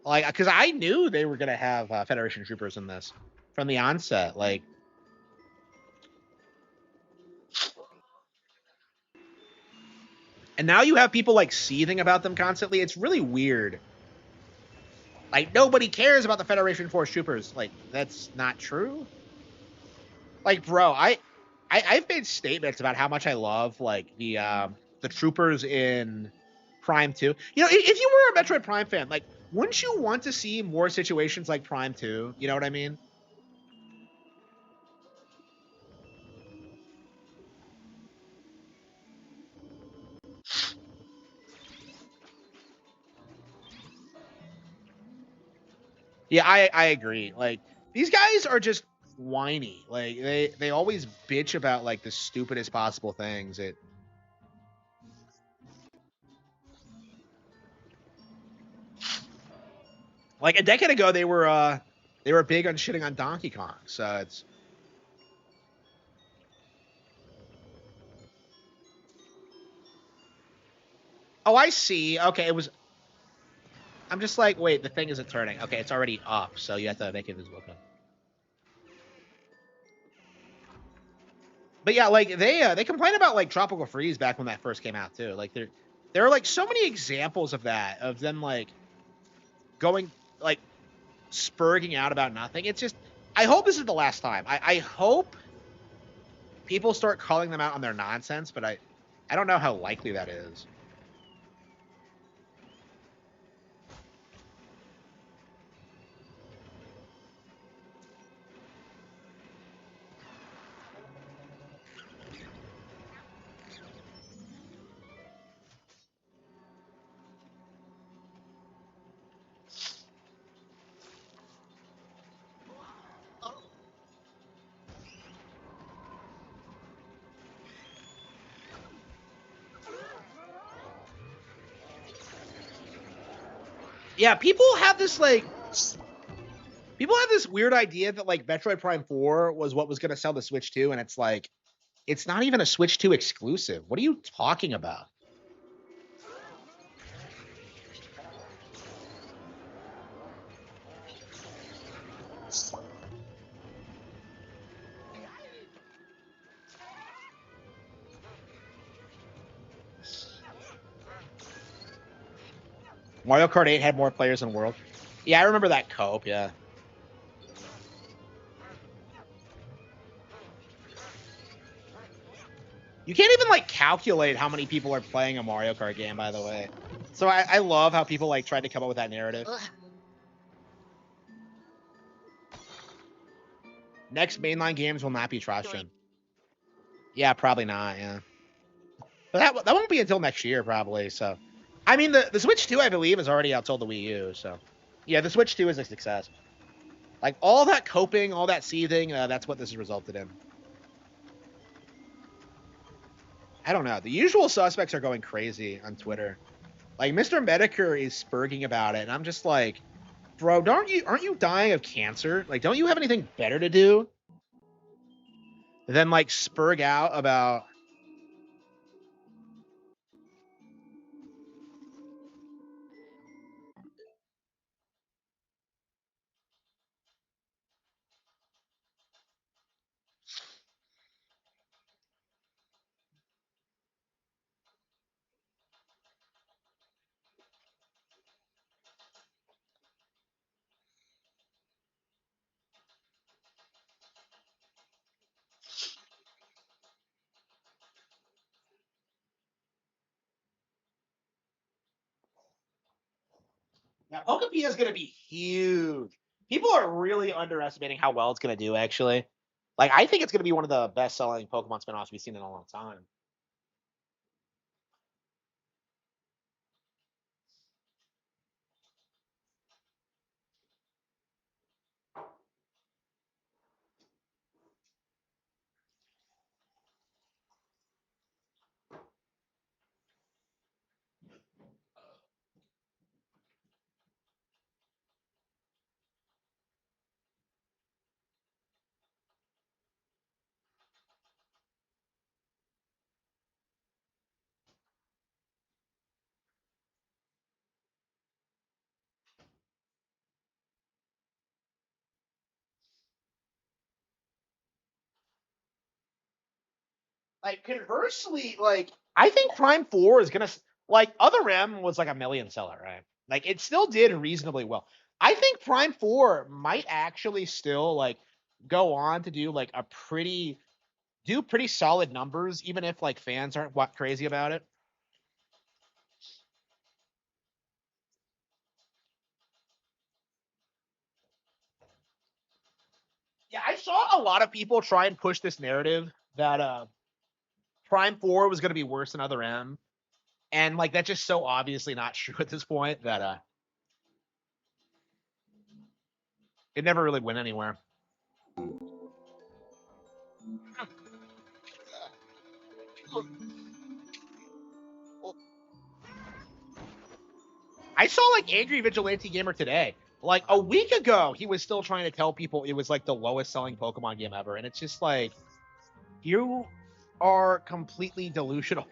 Like, because I knew they were gonna have Federation troopers in this from the onset. Like, and now you have people like seething about them constantly. It's really weird. Like nobody cares about the Federation Force troopers. Like that's not true. Like, bro, I've made statements about how much I love like the troopers in Prime 2. You know, if you were a Metroid Prime fan, like, wouldn't you want to see more situations like Prime 2? You know what I mean? Yeah, I agree. Like these guys are just whiny. Like they always bitch about like the stupidest possible things. It like a decade ago they were big on shitting on Donkey Kong. So it's oh I see. Okay, it was I'm just like wait the thing isn't turning. Okay, it's already up, so you have to make it visible. Okay. But yeah, like they complain about like Tropical Freeze back when that first came out too. Like there are like so many examples of that of them like going like spurging out about nothing. It's just I hope this is the last time. I hope people start calling them out on their nonsense, but I don't know how likely that is. Yeah, people have this weird idea that like Metroid Prime 4 was what was going to sell the Switch 2 and it's like it's not even a Switch 2 exclusive. What are you talking about? Mario Kart 8 had more players in the world. Yeah, I remember that cope, yeah. You can't even like calculate how many people are playing a Mario Kart game, by the way. So I love how people like tried to come up with that narrative. Next mainline games will not be trash-gen. Yeah, probably not. Yeah, but that won't be until next year, probably. So, I mean, the Switch 2, I believe, has already outsold the Wii U. So, yeah, the Switch 2 is a success. Like all that coping, all that seething, that's what this has resulted in. I don't know. The usual suspects are going crazy on Twitter. Like Mr. Medicare is spurging about it, and I'm just like, bro, aren't you dying of cancer? Like, don't you have anything better to do than like spurg out about? Yeah, Pokemon is going to be huge. People are really underestimating how well it's going to do, actually. Like, I think it's going to be one of the best-selling Pokemon spinoffs we've seen in a long time. Like, conversely, like, I think Prime 4 is going to, like, Other M was like a million seller, right? Like, it still did reasonably well. I think Prime 4 might actually still, like, go on to do, like, pretty solid numbers, even if, like, fans aren't crazy about it. Yeah, I saw a lot of people try and push this narrative that Prime 4 was going to be worse than Other M. And like that's just so obviously not true at this point that it never really went anywhere. I saw like Angry Vigilante Gamer today. Like a week ago, he was still trying to tell people it was like the lowest selling Pokemon game ever. And it's just like, you are completely delusional.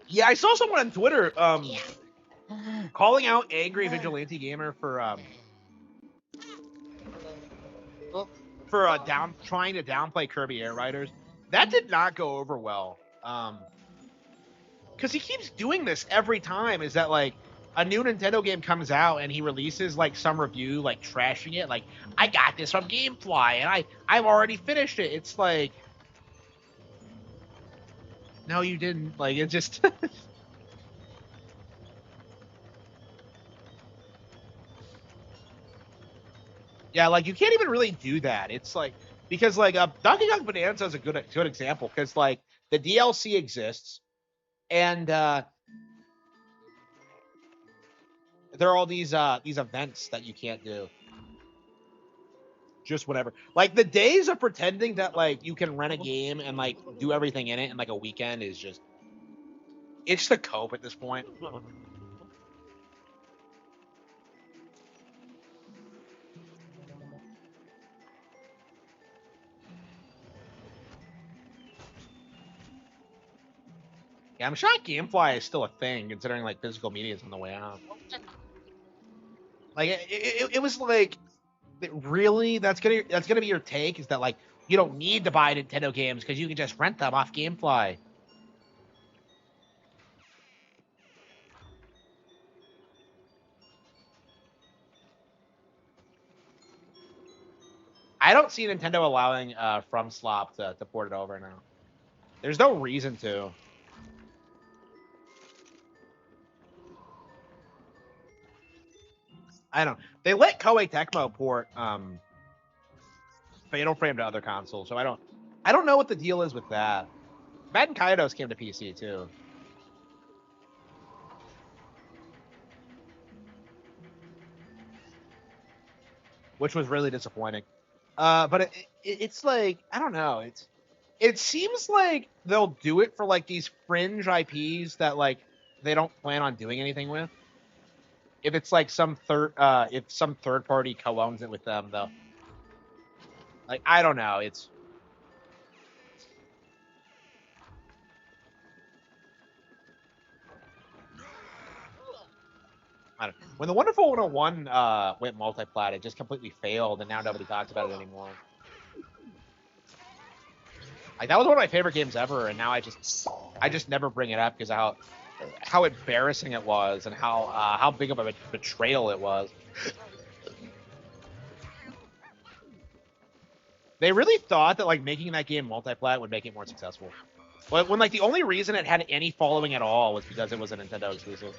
Yeah, I saw someone on Twitter calling out Angry Vigilante Gamer for trying to downplay Kirby Air Riders. That did not go over well. Because he keeps doing this every time. Is that like a new Nintendo game comes out and he releases like some review like trashing it, like I got this from GameFly and I've already finished it. It's like, no, you didn't. Like it just. Yeah, like you can't even really do that. It's like because like Donkey Kong Bonanza is a good example because like the DLC exists and there are all these events that you can't do. Just whatever. Like the days of pretending that like you can rent a game and like do everything in it in like a weekend is just it's just a cope at this point. Yeah, I'm shocked GameFly is still a thing considering like physical media is on the way out. Like it was like really that's gonna be your take is that like you don't need to buy Nintendo games because you can just rent them off GameFly. I don't see Nintendo allowing From Slop to port it over now. There's no reason to. I don't. They let Koei Tecmo port Fatal Frame to other consoles, so I don't know what the deal is with that. Madden Kaidos came to PC too, which was really disappointing. But it's like I don't know. It seems like they'll do it for like these fringe IPs that like they don't plan on doing anything with. If it's like if some third party co-owns it with them, though, like I don't know. It's I don't, when the Wonderful 101 went multi-plat, it just completely failed, and now nobody talks about it anymore. Like that was one of my favorite games ever, and now I just never bring it up because how embarrassing it was and how big of a betrayal it was. They really thought that like making that game multi-plat would make it more successful. When like the only reason it had any following at all was because it was a Nintendo exclusive.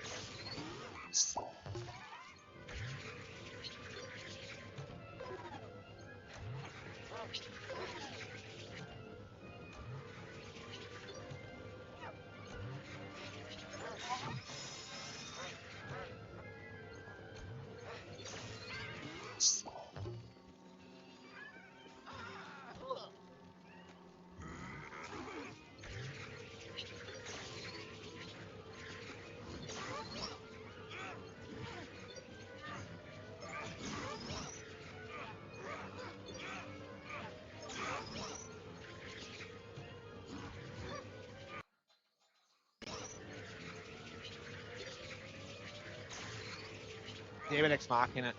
David Ex Machina.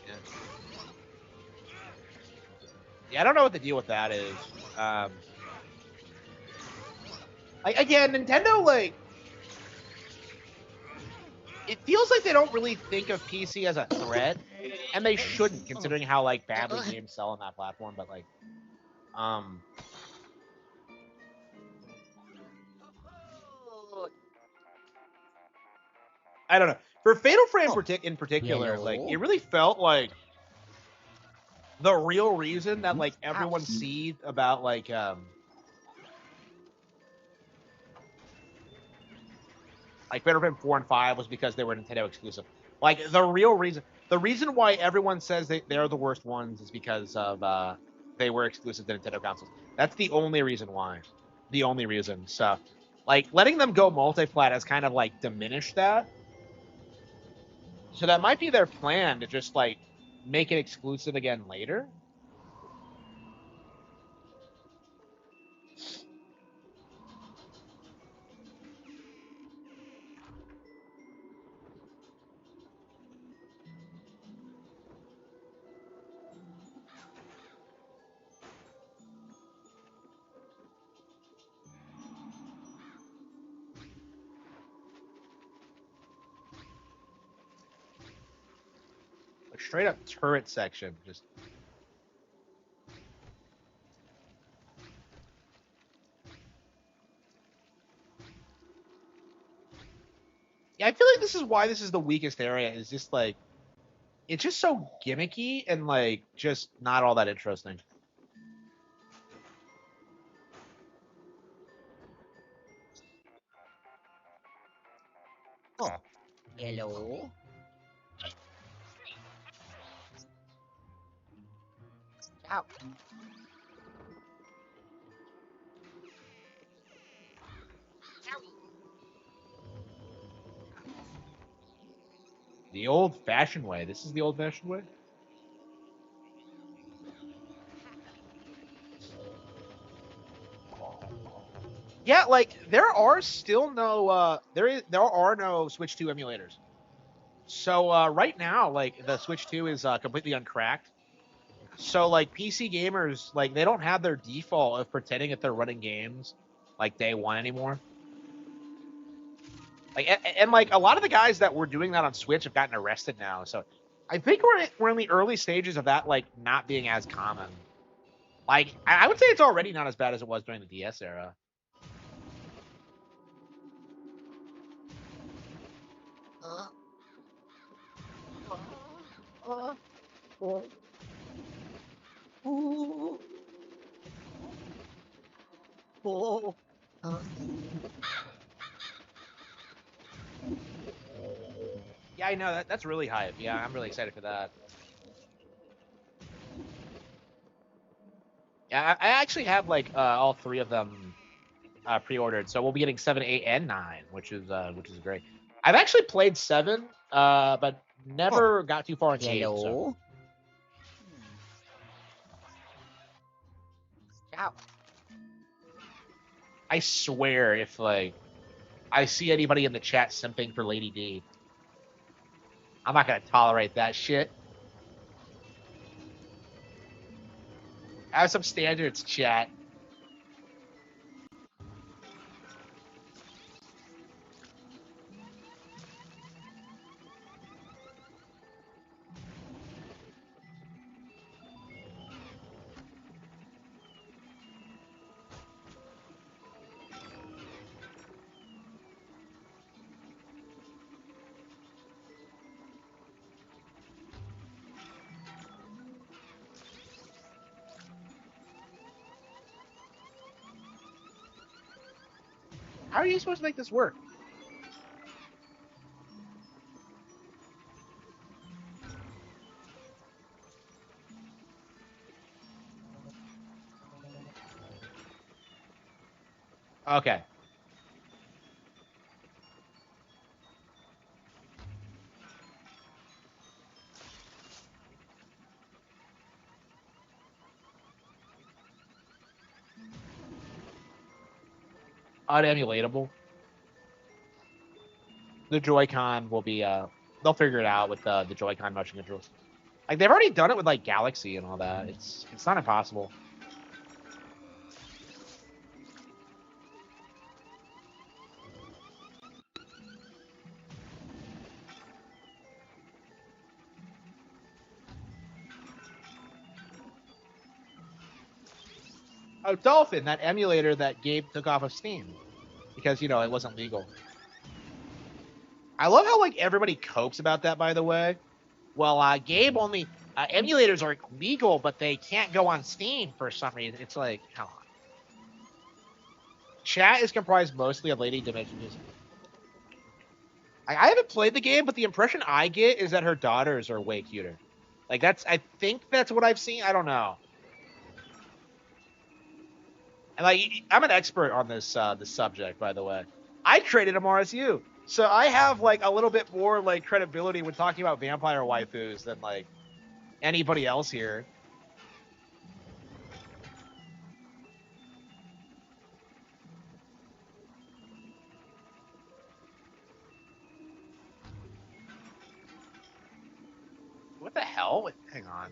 Yeah, I don't know what the deal with that is. Like again, Nintendo like it feels like they don't really think of PC as a threat, and they shouldn't, considering how like badly games sell on that platform. But like, I don't know. For Fatal Frame in particular, like it really felt like the real reason that like everyone seethed about like Fatal Frame 4 and 5 was because they were Nintendo exclusive. Like the reason why everyone says they're the worst ones is because of they were exclusive to Nintendo consoles. That's the only reason why. The only reason. So, like letting them go multi-plat has kind of like diminished that. So that might be their plan to just like make it exclusive again later. Like straight up turret section, just. Yeah, I feel like this is why this is the weakest area. Is just like it's just so gimmicky and like just not all that interesting. Oh, hello. Ciao. The old-fashioned way. This is the old-fashioned way. Yeah, like there are still no there are no Switch 2 emulators. So right now, like the Switch 2 is completely uncracked. So like PC gamers, like they don't have their default of pretending that they're running games like day one anymore. Like and like a lot of the guys that were doing that on Switch have gotten arrested now. So I think we're in the early stages of that like not being as common. Like I would say it's already not as bad as it was during the DS era. Uh, uh, uh, ooh, oh, uh, Yeah, I know that's really hype. Yeah, I'm really excited for that. Yeah, I actually have like all three of them pre-ordered, so we'll be getting 7, 8, and 9, which is great. I've actually played 7, but never got too far into 8. So hello. Ciao. I swear, if like I see anybody in the chat simping for Lady D, I'm not gonna tolerate that shit. Have some standards, chat. How are you supposed to make this work? Okay. Unemulatable. The Joy-Con will be they'll figure it out with the Joy-Con motion controls. Like they've already done it with like Galaxy and all that. It's not impossible. Oh, Dolphin, that emulator that Gabe took off of Steam because you know it wasn't legal. I love how like everybody copes about that. By the way, well, Gabe only emulators are legal, but they can't go on Steam for some reason. It's like, come on. Chat is comprised mostly of Lady Dimension music. I haven't played the game, but the impression I get is that her daughters are way cuter. Like I think that's what I've seen. I don't know. And like, I'm an expert on this subject, by the way. I created a RSU, so I have like a little bit more like credibility when talking about vampire waifus than like anybody else here. What the hell? Wait, hang on.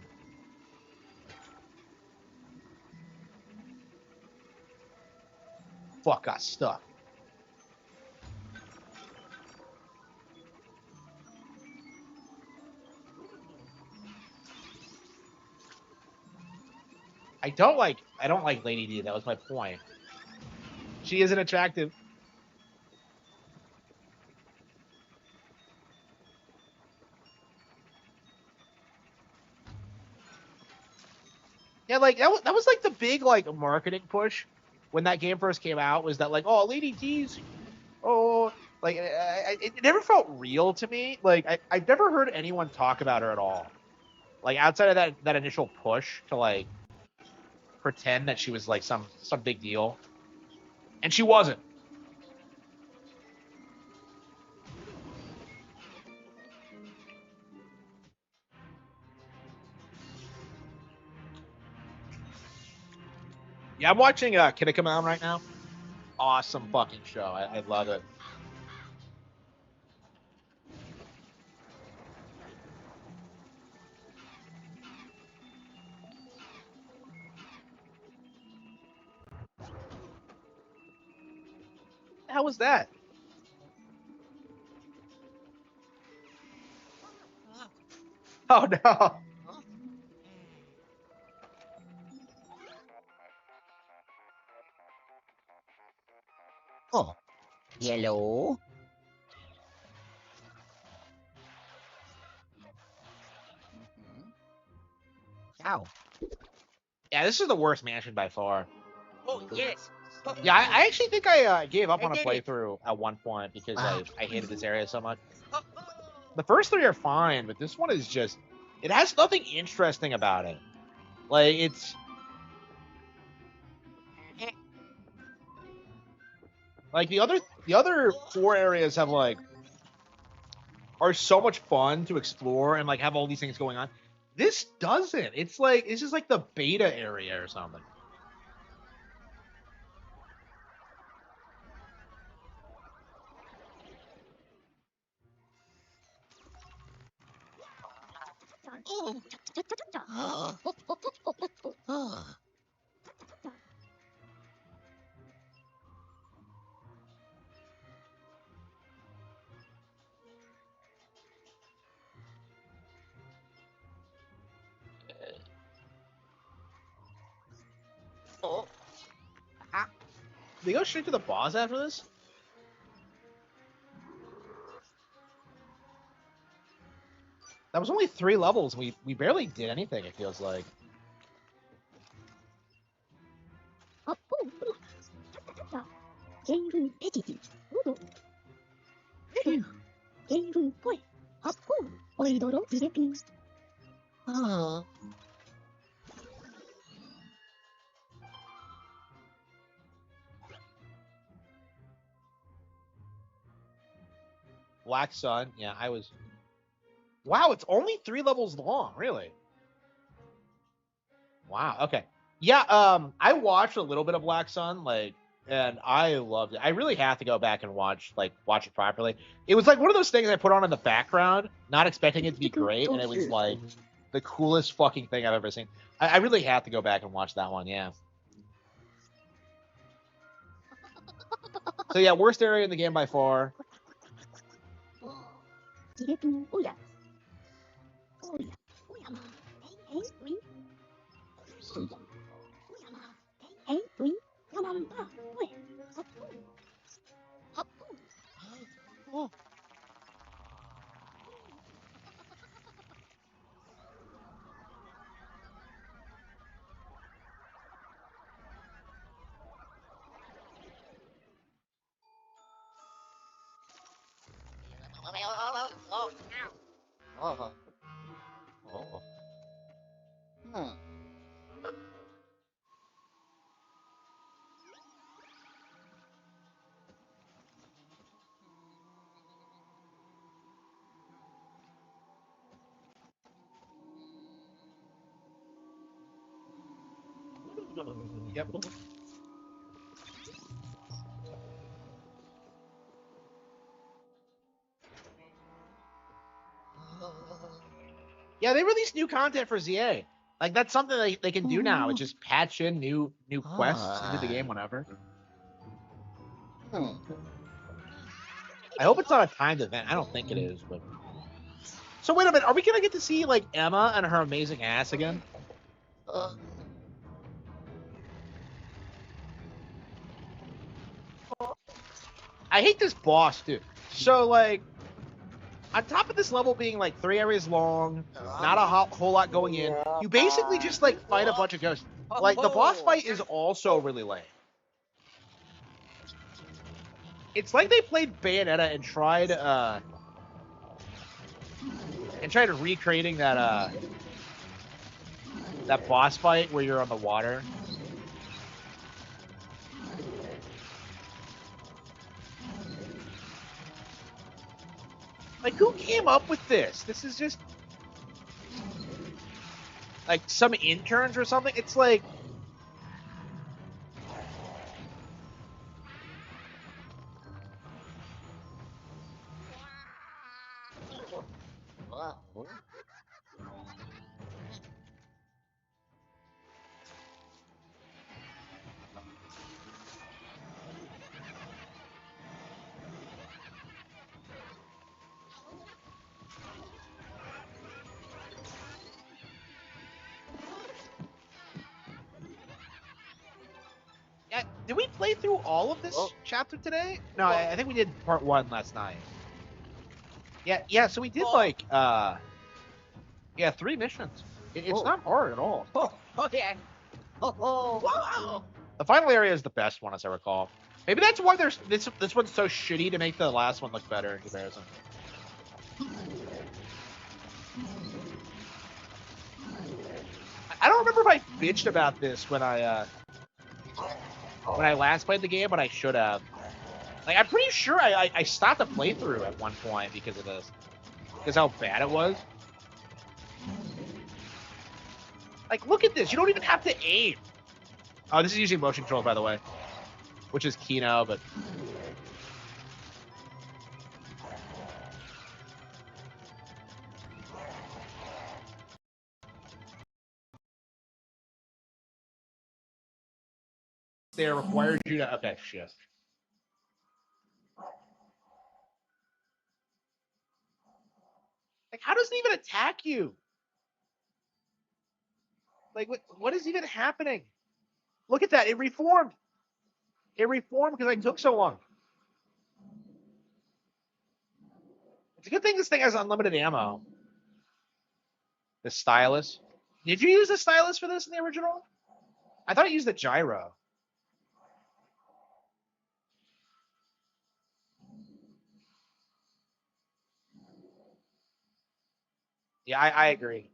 Fuck, got stuck. I don't like Lady D. That was my point. She isn't attractive. Yeah, like that was like the big like marketing push when that game first came out was that like, oh, Lady D's, oh, like it never felt real to me. Like I've never heard anyone talk about her at all. Like outside of that initial push to like pretend that she was like some big deal, and she wasn't. Yeah, I'm watching Kinnikuman right now. Awesome fucking show. I love it. How was that? Oh no. Oh, yellow. Ow. Yeah, this is the worst mansion by far. Oh, yes. Yeah, I actually think I gave up I on a did it. playthrough at one point because Ah. I hated this area so much. Oh, The first three are fine, but this one is just it has nothing interesting about it. Like it's like the other four areas have like are so much fun to explore and like have all these things going on. This doesn't. It's like it's just like the beta area or something. oh. Oh. Oh. Oh. Ah. They go straight to the boss after this? That was only 3 levels. We barely did anything, it feels like. ゲームペジティどうぞゲーム声発砲おいどろビレピン Black Sun. Yeah, I was. Wow, it's only 3 levels long. Really? Wow. Okay. Yeah. I watched a little bit of Black Sun, and I loved it. I really have to go back and watch it properly. It was like one of those things I put on in the background, not expecting it to be great, and it was like the coolest fucking thing I've ever seen. I really have to go back and watch that one. Yeah. So yeah, worst area in the game by far. ビレピンおやおやおやまへいへいウィンおやまへいへいウィンヤマンバおえ発砲発砲 Yep. Yeah, they released new content for ZA. Like that's something they can do now. It's just patch in new quests into the game whenever. I hope it's not a timed event. I don't think it is, but. So wait a minute, are we gonna get to see like Emma and her amazing ass again? I hate this boss, dude. So like, on top of this level being like 3 areas long, not a whole lot going in, you basically just like fight a bunch of ghosts. Like the boss fight is also really lame. It's like they played Bayonetta and tried recreating that boss fight where you're on the water. Like, who came up with this? This is just like some interns or something. It's like did we play through all of this chapter today? No, I think we did part 1 last night. Yeah, so we did 3 missions. It's not hard at all. Yeah. Wow. The final area is the best one, as I recall. Maybe that's why there's this one's so shitty to make the last one look better in comparison. I don't remember if I bitched about this when I last played the game, but I should have. Like, I'm pretty sure I stopped the playthrough at one point because of this. Because how bad it was. Like, look at this. You don't even have to aim. Oh, this is using motion controls, by the way. Which is Kino, but... They required you to... Okay, shit. Like, how does it even attack you? Like, what is even happening? Look at that. It reformed. It reformed because I took so long. It's a good thing this thing has unlimited ammo. The stylus. Did you use the stylus for this in the original? I thought I used the gyro. Yeah, I agree.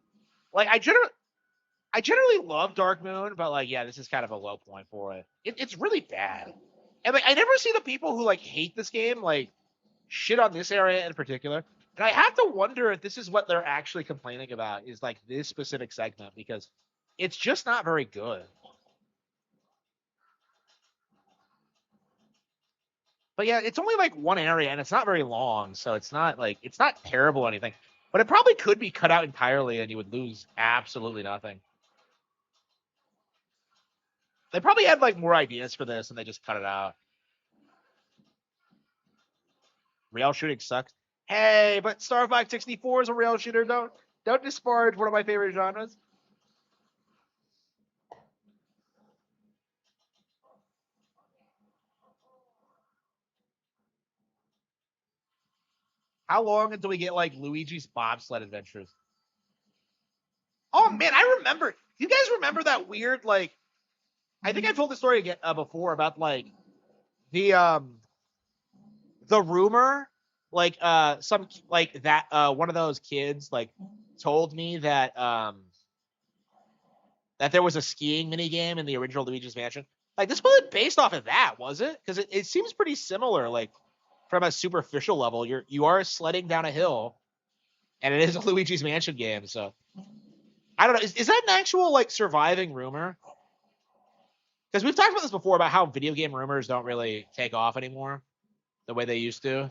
Like I generally love Dark Moon, but like, yeah, this is kind of a low point for it. It's really bad, and like I never see the people who like hate this game like shit on this area in particular. And I have to wonder if this is what they're actually complaining about is like this specific segment because it's just not very good. But yeah, it's only like one area and it's not very long, so it's not like it's not terrible or anything. But it probably could be cut out entirely and you would lose absolutely nothing. They probably had like more ideas for this and they just cut it out. Rail shooting sucks. Hey, but Star Fox 64 is a rail shooter. Don't disparage one of my favorite genres. How long until we get like Luigi's bobsled adventures? Oh man, I remember. You guys remember that weird like? I think I told the story again before about like the um the rumor, like some like that one of those kids like told me that there was a skiing mini game in the original Luigi's Mansion. Like this wasn't based off of that, was it? Because it seems pretty similar. Like from a superficial level, you are sledding down a hill, and it is a Luigi's Mansion game. So I don't know. Is that an actual like surviving rumor? Because we've talked about this before about how video game rumors don't really take off anymore the way they used to.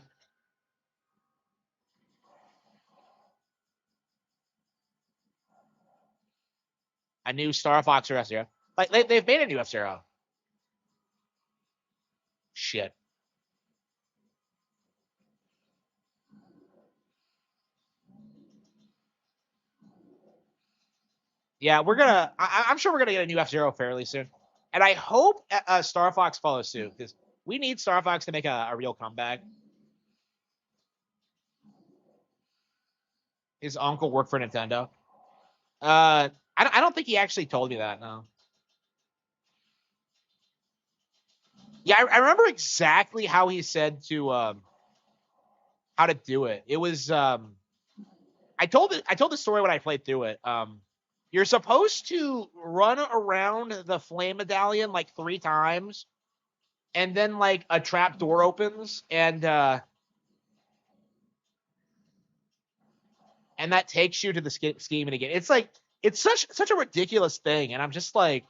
A new Star Fox or F Zero. Like they've made a new F Zero. Shit. Yeah, we're gonna. I'm sure we're gonna get a new F Zero fairly soon, and I hope Star Fox follows suit because we need Star Fox to make a real comeback. His uncle worked for Nintendo. I don't think he actually told me that. No. Yeah, I remember exactly how he said to how to do it. It was I told the story when I played through it. You're supposed to run around the flame medallion like 3 times, and then like a trap door opens, and that takes you to the scheming again. It's like it's such a ridiculous thing, and I'm just like,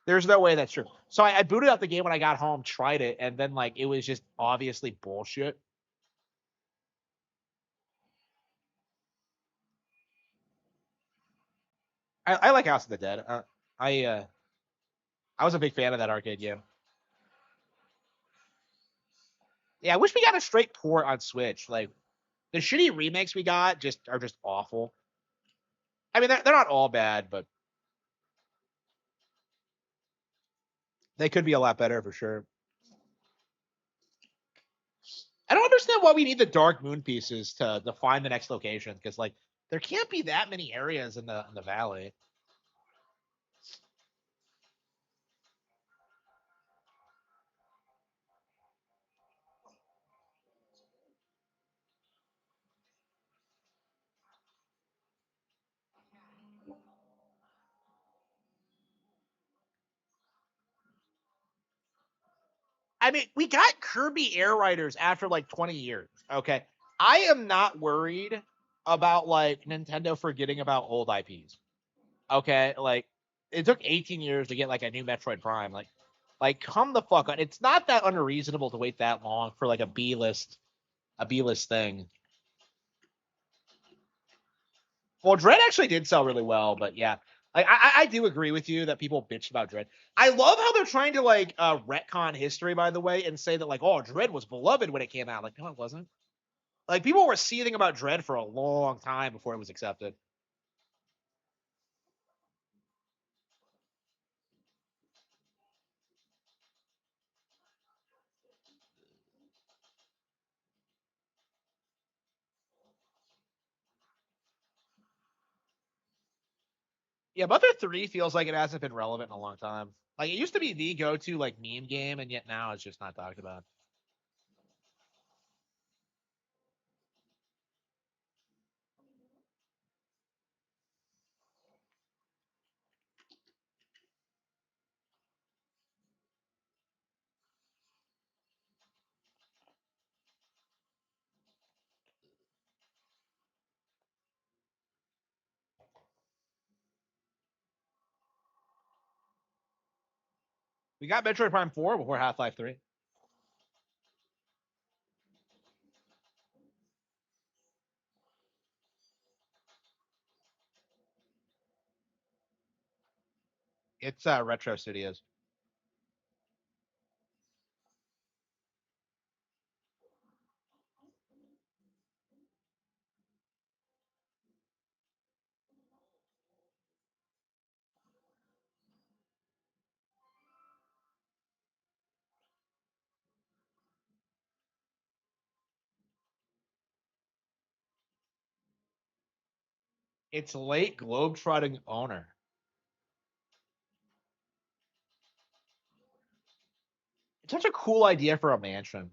there's no way that's true. So I booted up the game when I got home, tried it, and then like it was just obviously bullshit. I like House of the Dead. I uh, I was a big fan of that arcade game. Yeah, I wish we got a straight port on Switch. Like the shitty remakes we got just are just awful. I mean, they're not all bad, but they could be a lot better for sure. I don't understand why we need the Dark Moon pieces to find the next location because like there can't be that many areas in the valley. I mean, we got Kirby Air Riders after like 20 years. Okay, I am not worried about like Nintendo forgetting about old IPs. Okay, like it took 18 years to get like a new Metroid Prime. Like come the fuck on. It's not that unreasonable to wait that long for like a B list thing. Well, Dread actually did sell really well, but yeah, like I do agree with you that people bitch about Dread. I love how they're trying to like retcon history, by the way, and say that like, oh, Dread was beloved when it came out. Like, no, it wasn't. Like people were seething about Dread for a long time before it was accepted. Yeah, Mother 3 feels like it hasn't been relevant in a long time. Like it used to be the go-to like meme game, and yet now it's just not talked about. We got Metroid Prime 4 before Half-Life 3. It's Retro Studios. It's late globetrotting owner. It's such a cool idea for a mansion.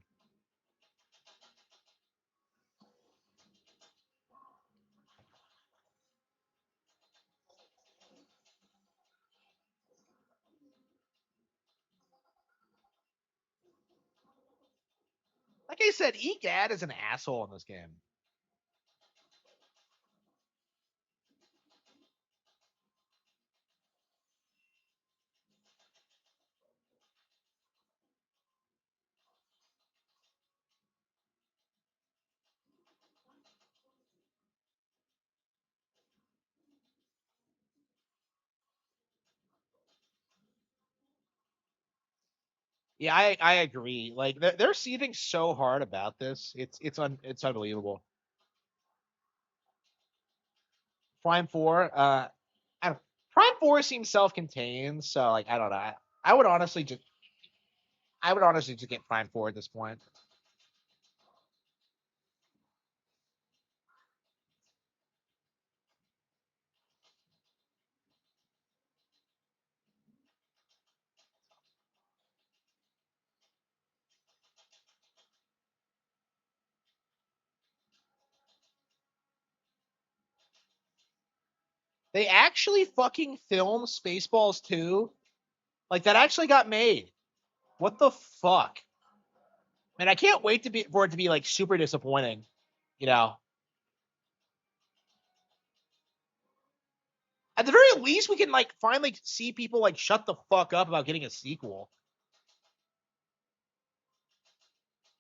Like I said, Egad is an asshole in this game. Yeah, I agree. Like they're seething so hard about this. It's unbelievable. Prime 4, I don't, Prime 4 seems self-contained, so like I don't know. I would honestly just get Prime 4 at this point. They actually fucking filmed Spaceballs 2. Like that actually got made. What the fuck? Man, I can't wait for it to be like super disappointing. You know, at the very least, we can like finally see people like shut the fuck up about getting a sequel.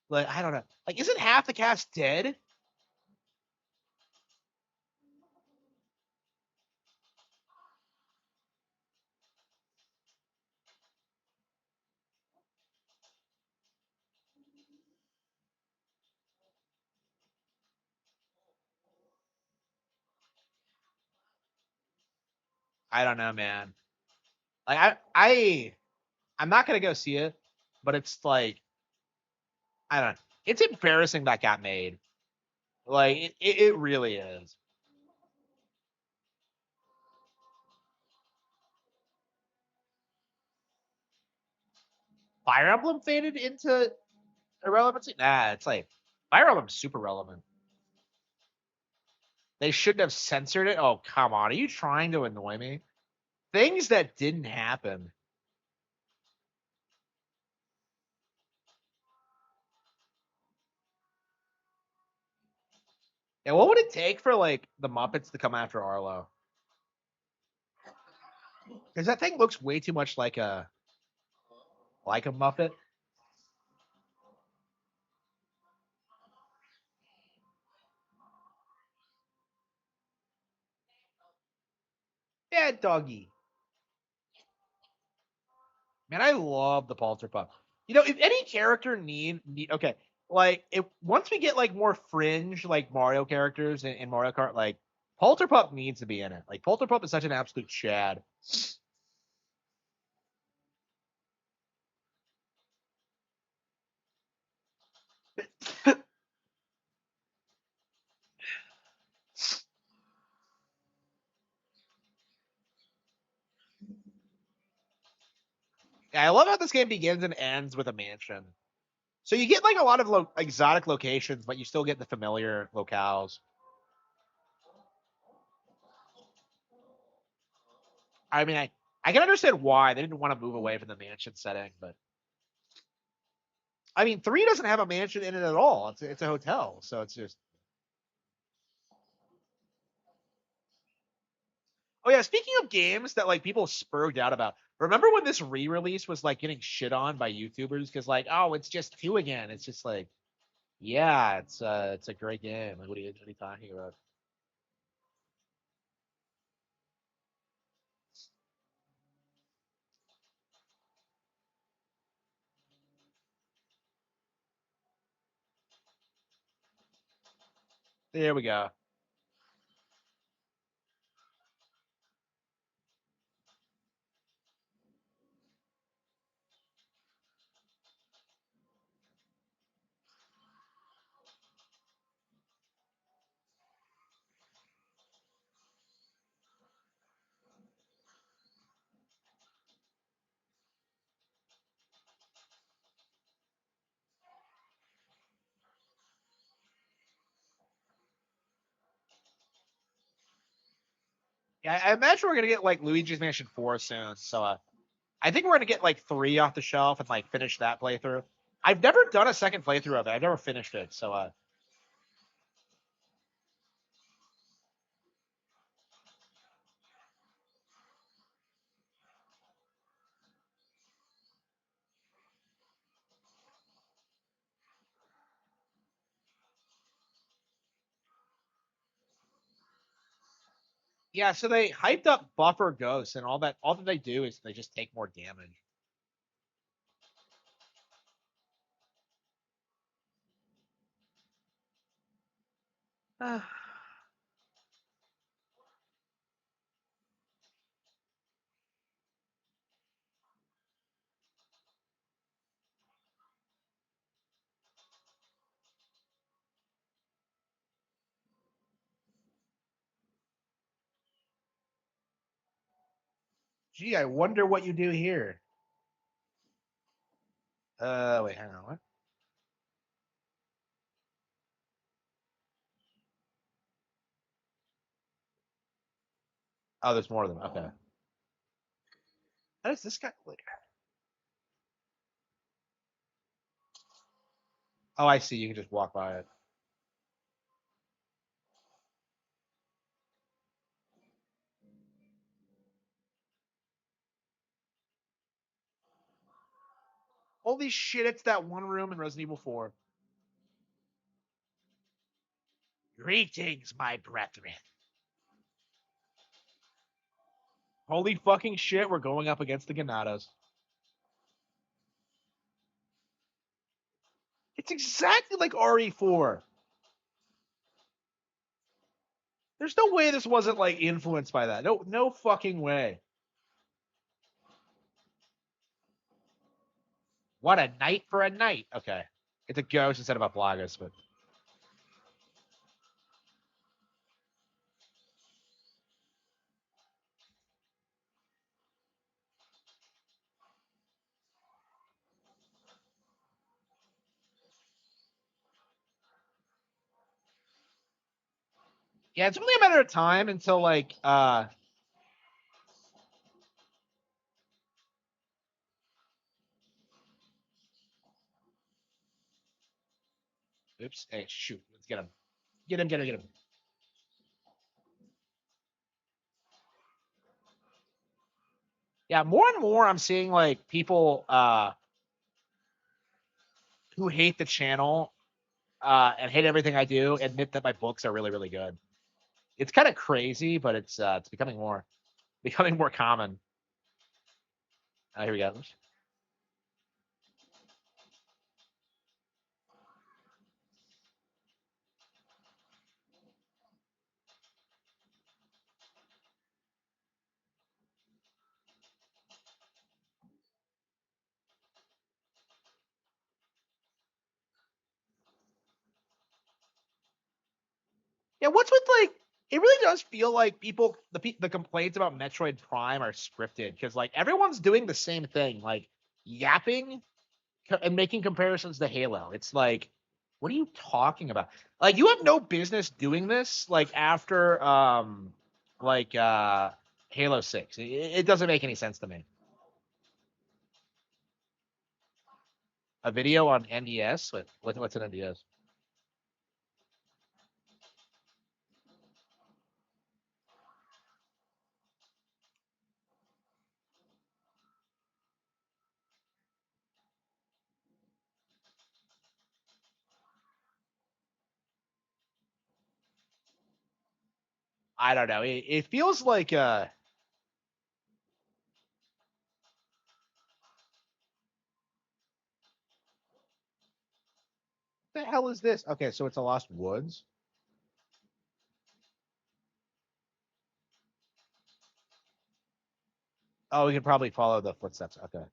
Like I don't know. Like, isn't half the cast dead? I don't know, man. Like I'm not gonna go see it, but it's like I don't know. It's embarrassing that got made. Like it really is. Fire Emblem faded into irrelevancy. Nah, it's like Fire Emblem's super relevant. They shouldn't have censored it. Oh come on, are you trying to annoy me? Things that didn't happen. Yeah, what would it take for like the Muppets to come after Arlo? Because that thing looks way too much like a Muppet. Yeah, doggy. Man, I love the Polterpup. You know, if any character need okay, like if once we get like more fringe like Mario characters in Mario Kart, like Polterpup needs to be in it. Like Polterpup is such an absolute chad. Yeah, I love how this game begins and ends with a mansion. So you get like a lot of exotic locations, but you still get the familiar locales. I mean, I can understand why they didn't want to move away from the mansion setting, but I mean, 3 doesn't have a mansion in it at all. It's a hotel, so it's just. Oh yeah, speaking of games that like people spurred out about, Remember when this re-release was like getting shit on by YouTubers because like, oh, it's just 2 again. It's just like, yeah, it's a great game. Like, what are you talking about? There we go. Yeah, I imagine we're gonna get like Luigi's Mansion 4 soon. So I think we're gonna get like 3 off the shelf and like finish that playthrough. I've never done a second playthrough of it. I've never finished it. So yeah, so they hyped up buffer ghosts and all that they do is they just take more damage. Gee, I wonder what you do here. Wait, hang on. What? Oh, there's more of them. Okay. How does this guy like? Oh, I see. You can just walk by it. Holy shit! It's that one room in Resident Evil 4. Greetings, my brethren. Holy fucking shit! We're going up against the Ganados. It's exactly like RE4. There's no way this wasn't like influenced by that. No, no fucking way. What a night for a night. Okay, it's a ghost instead of a Plagas, but yeah, it's only a matter of time until like oops, hey, shoot, let's get him. Get him, get him, get him. Yeah, more and more I'm seeing like people who hate the channel and hate everything I do admit that my books are really, really good. It's kind of crazy, but it's becoming more common. Here we go. Yeah, what's with like? It really does feel like people the complaints about Metroid Prime are scripted because like everyone's doing the same thing, like yapping and making comparisons to Halo. It's like, what are you talking about? Like, you have no business doing this. Like after like Halo 6, it doesn't make any sense to me. A video on NES. What's an NES? I don't know. It feels like the hell is this? Okay, so it's a Lost Woods. Oh, we can probably follow the footsteps. Okay.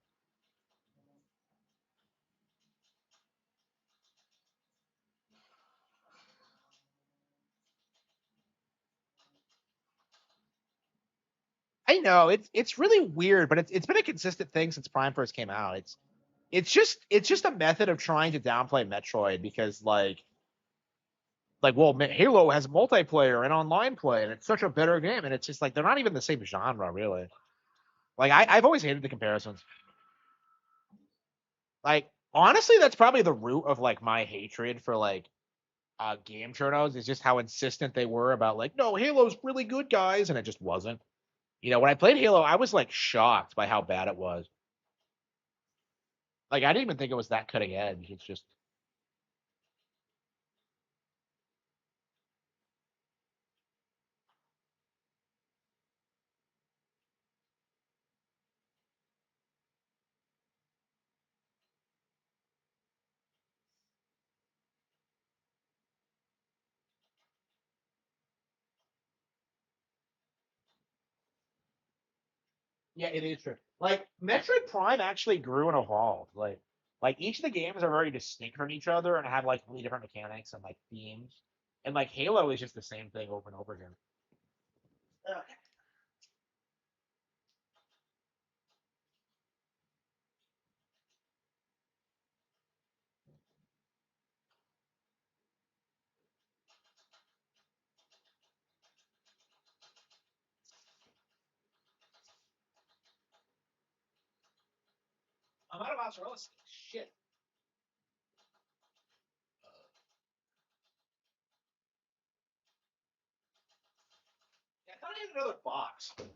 I know it's really weird, but it's been a consistent thing since Prime first came out. It's just a method of trying to downplay Metroid because like well Halo has multiplayer and online play and it's such a better game and it's just like they're not even the same genre really. Like I've always hated the comparisons. Like honestly, that's probably the root of like my hatred for like game journos is just how insistent they were about like no Halo's really good guys and it just wasn't. When I played Halo, I was like shocked by how bad it was. Like I didn't even think it was that cutting edge. It's just yeah, it is true. Like Metroid Prime actually grew and evolved. Like each of the games are very distinct from each other and have like really different mechanics and like themes. And like Halo is just the same thing over and over again. Ugh. I'm out of mozzarella sticks. Shit. Yeah, I thought I had another box. Okay.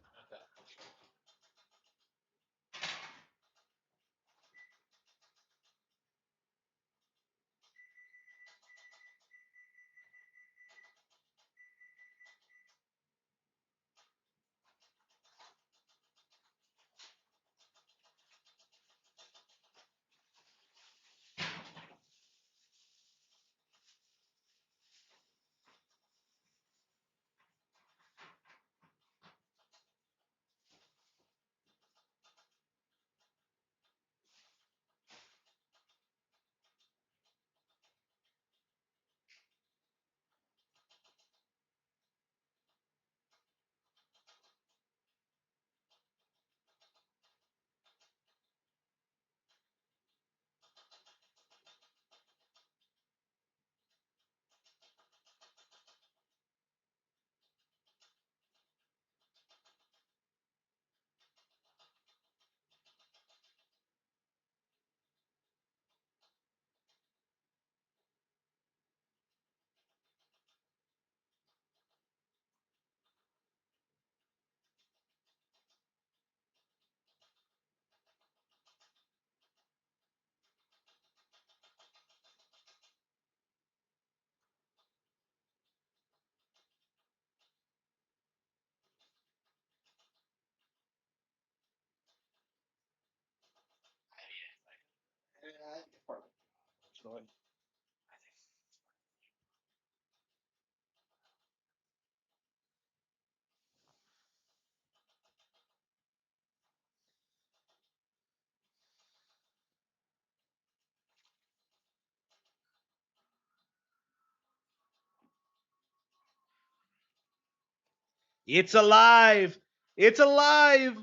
It's alive. It's alive.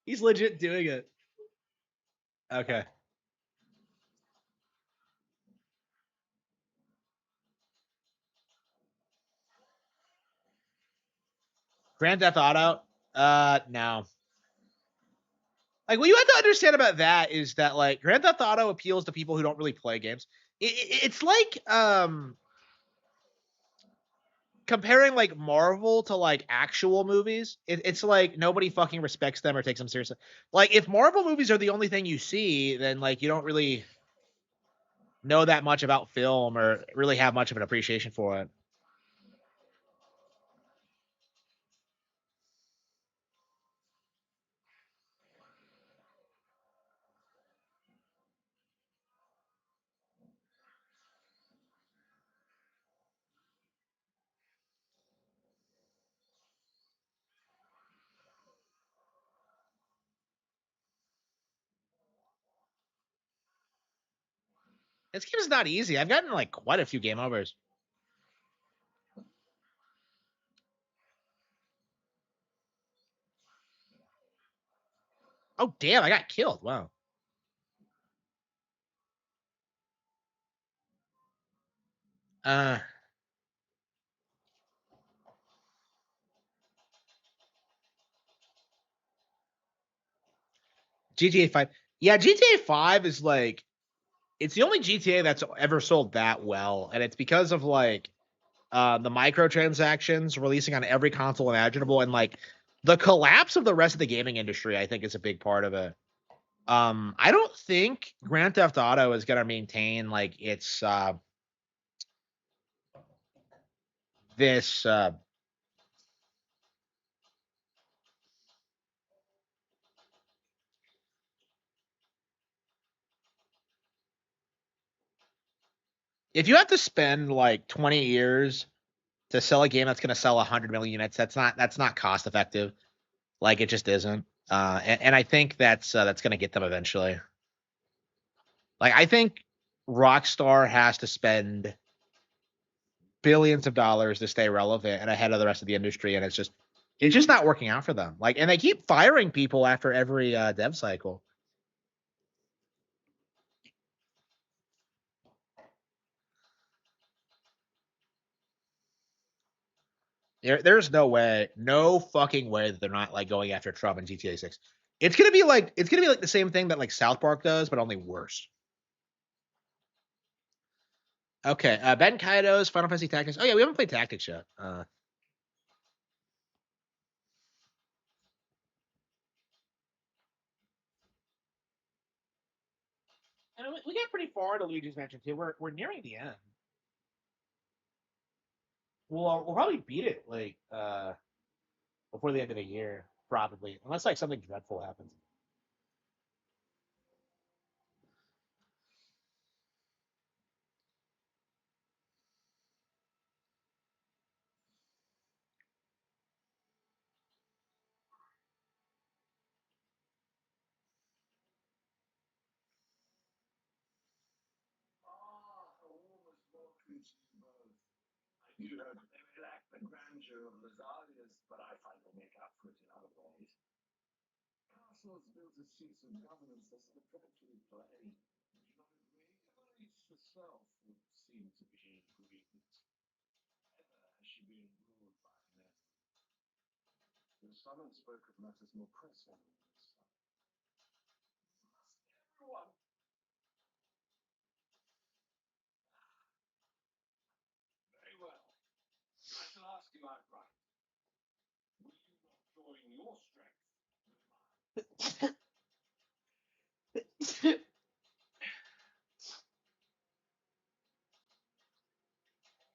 He's legit doing it. Okay. Grand Theft Auto. No. Like what you have to understand about that is that like Grand Theft Auto appeals to people who don't really play games. It's like comparing like Marvel to like actual movies, it's like nobody fucking respects them or takes them seriously. Like if Marvel movies are the only thing you see, then like you don't really know that much about film or really have much of an appreciation for it. This game is not easy. I've gotten like quite a few game overs. Oh damn, I got killed. Wow. Uh GTA 5. Yeah, GTA 5 is like it's the only GTA that's ever sold that well, and it's because of like the microtransactions releasing on every console imaginable, and like the collapse of the rest of the gaming industry. I think is a big part of it. I don't think Grand Theft Auto is gonna maintain like its this if you have to spend like 20 years to sell a game that's going to sell 100 million units, that's not cost effective. Like it just isn't. And I think that's going to get them eventually. Like I think Rockstar has to spend billions of dollars to stay relevant and ahead of the rest of the industry, and it's just not working out for them. Like, and they keep firing people after every dev cycle. There's no way, no fucking way that they're not like going after Trump in GTA 6. It's gonna be like the same thing that like South Park does, but only worse. Okay, Ben Kaido's Final Fantasy Tactics. Oh yeah, we haven't played Tactics yet. And we got pretty far to Luigi's Mansion 2. We're nearing the end. We'll probably beat it like before the end of the year, probably, unless like something dreadful happens.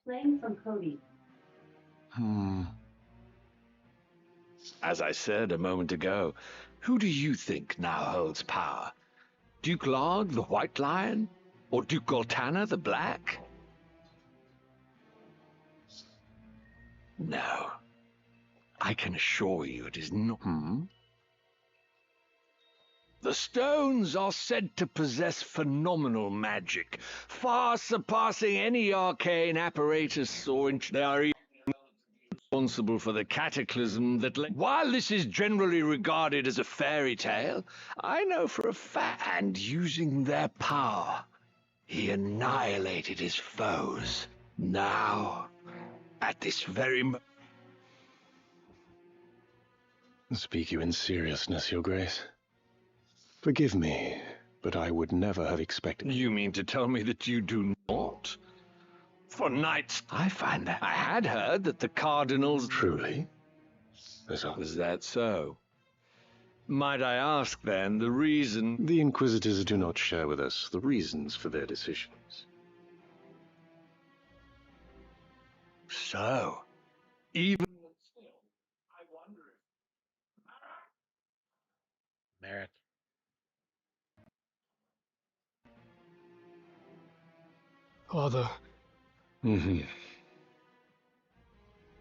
Playing from Cody. As I said a moment ago, who do you think now holds power? Duke Log, the White Lion? Or Duke Goltana, the Black? No. I can assure you it is not. The stones are said to possess phenomenal magic, far surpassing any arcane apparatus or they are even responsible for the cataclysm that while this is generally regarded as a fairy tale, I know for a fact, and using their power, he annihilated his foes. Now, at this very moment. Speak you in seriousness, Your Grace. Forgive me, but I would never have expected. You mean to tell me that you do not? For knights, I find that. I had heard that the cardinals... Truly? Was that so? Might I ask, then, the reason... The Inquisitors do not share with us the reasons for their decisions. So, even... Merrick. Father. Mm-hmm.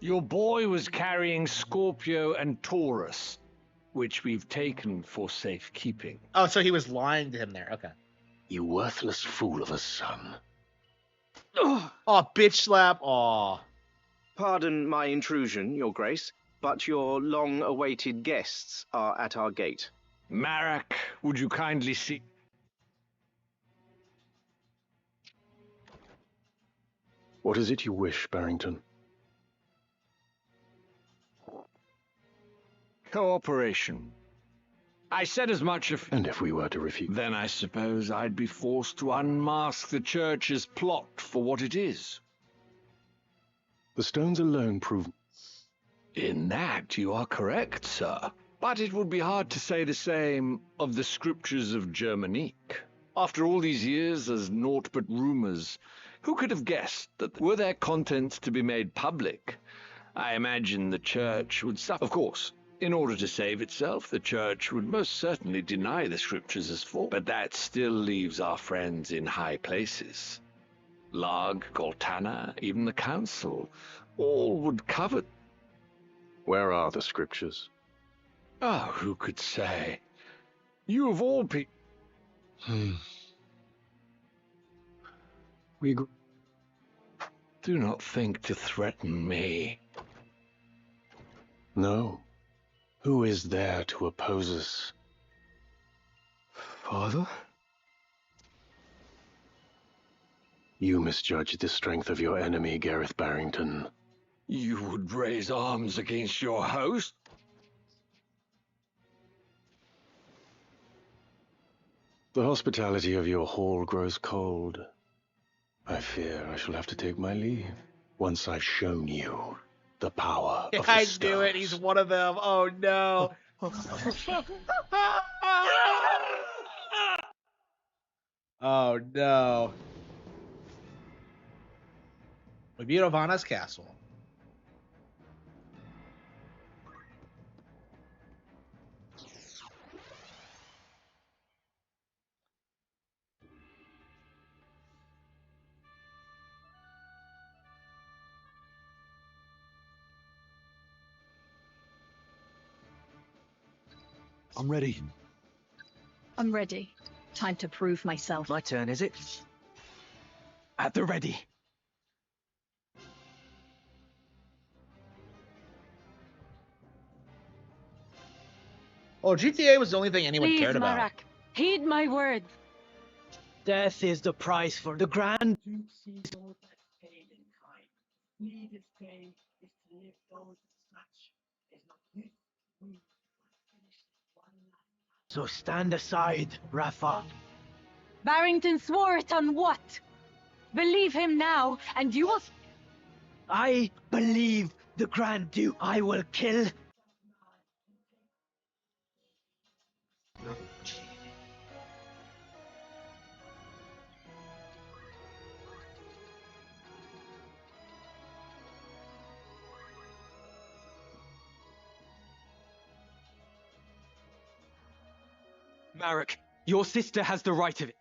Your boy was carrying Scorpio and Taurus, which we've taken for safekeeping. Oh, so he was lying to him there. Okay. You worthless fool of a son. Oh, bitch slap. Oh. Pardon my intrusion, Your Grace, but your long-awaited guests are at our gate. Marek, would you kindly see... What is it you wish, Barrington? Cooperation. I said as much if... And if we were to refuse? Then I suppose I'd be forced to unmask the Church's plot for what it is. The stones alone prove... In that you are correct, sir. But it would be hard to say the same of the scriptures of Germanique. After all these years as naught but rumors, who could have guessed that were their contents to be made public, I imagine the Church would suffer. Of course, in order to save itself, the Church would most certainly deny the scriptures as false. But that still leaves our friends in high places. Larg, Goltana, even the Council, all would covet. Where are the scriptures? Oh, who could say? You of all people... We do not think to threaten me. No. Who is there to oppose us? Father? You misjudged the strength of your enemy, Gareth Barrington. You would raise arms against your host? The hospitality of your hall grows cold. I fear I shall have to take my leave once I've shown you the power of the I stones. knew it. He's one of them. Oh, no. Oh, no. We beat Ivana's castle. I'm ready. I'm ready. Time to prove myself. My turn, is it? At the ready. Oh, GTA was the only thing anyone Please, cared about. Marek, heed my words. Death is the price for the Grand. So stand aside, Rafa. Barrington swore it on what? Believe him now, and you will... I believe the Grand Duke. I will kill. Marek, your sister has the right of it.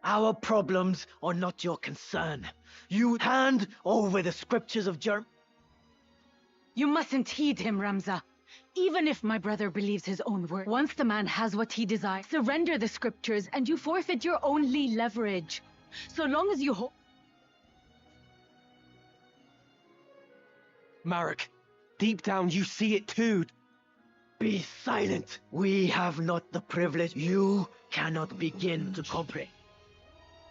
Our problems are not your concern. You hand over the scriptures of Germ... You mustn't heed him, Ramza. Even if my brother believes his own word, once the man has what he desires, surrender the scriptures and you forfeit your only leverage. So long as you Marek, deep down you see it too. Be silent. We have not the privilege. You cannot begin to comprehend.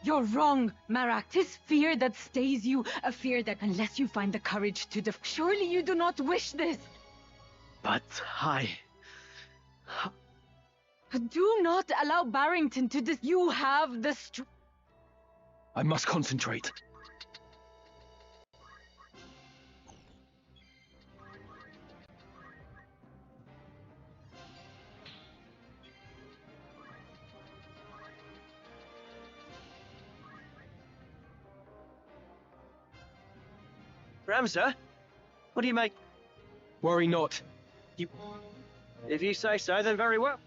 You're wrong, Marek. 'Tis fear that stays you, a fear that unless you find the courage to surely you do not wish this. But Do not allow Barrington to You have the I must concentrate. Ramza, what do you make? Worry not. If you say so, then very well.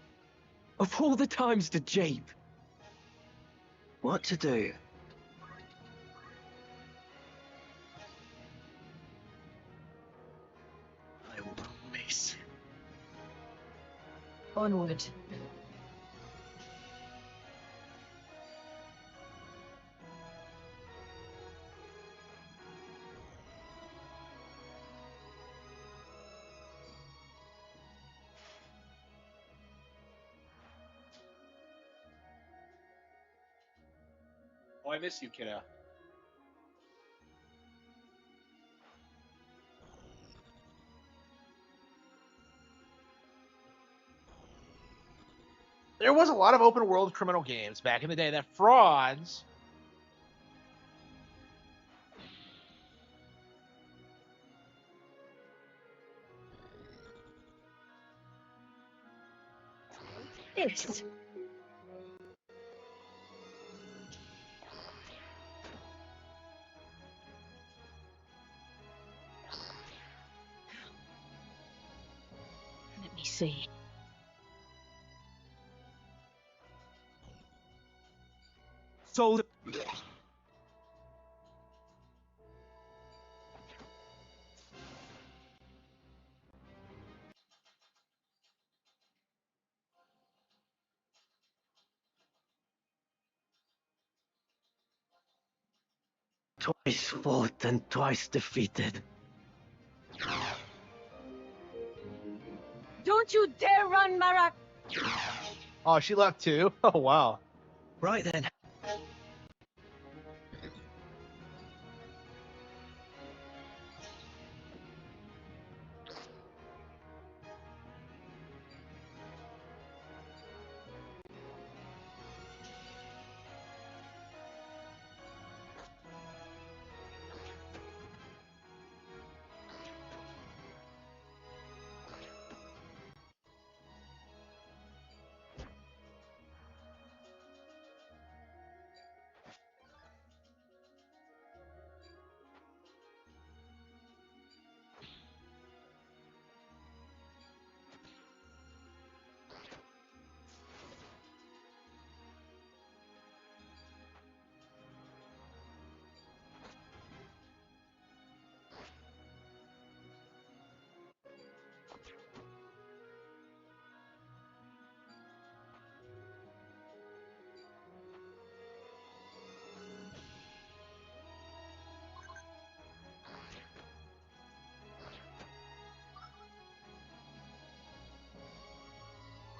Of all the times to jape. What to do? I will miss. Onward. Oh, I miss you, kiddo. There was a lot of open world criminal games back in the day that frauds. Yes. Let me see. Sold. Twice fought and twice defeated. Don't you dare run, Marak! Oh, she left too? Oh, wow. Right then.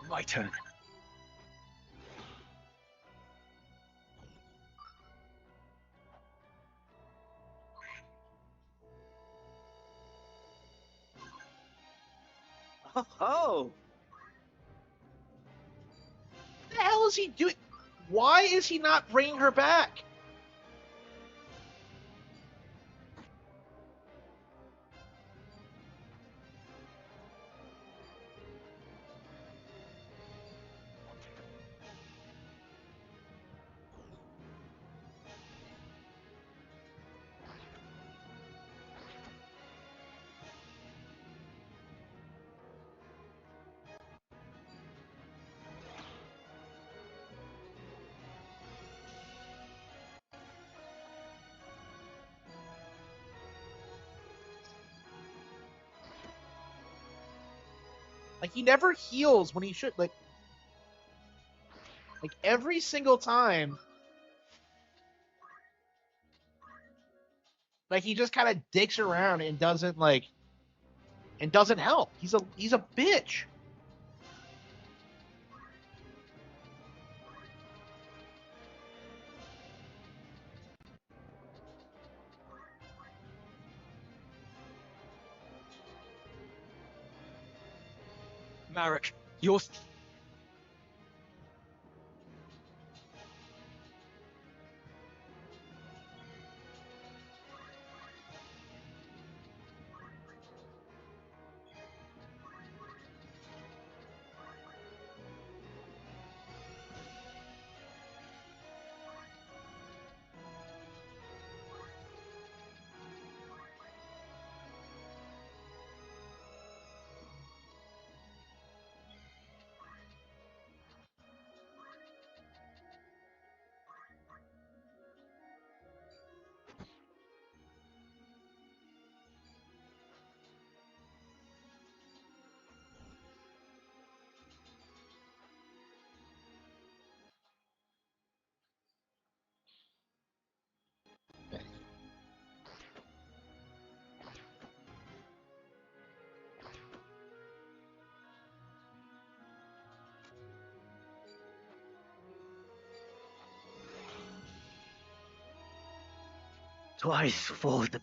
My turn. Oh! What the hell is he doing? Why is he not bringing her back? Like, he never heals when he should. Like every single time. Like, he just kind of dicks around and doesn't help. He's a bitch. Marek, you're... twice fought and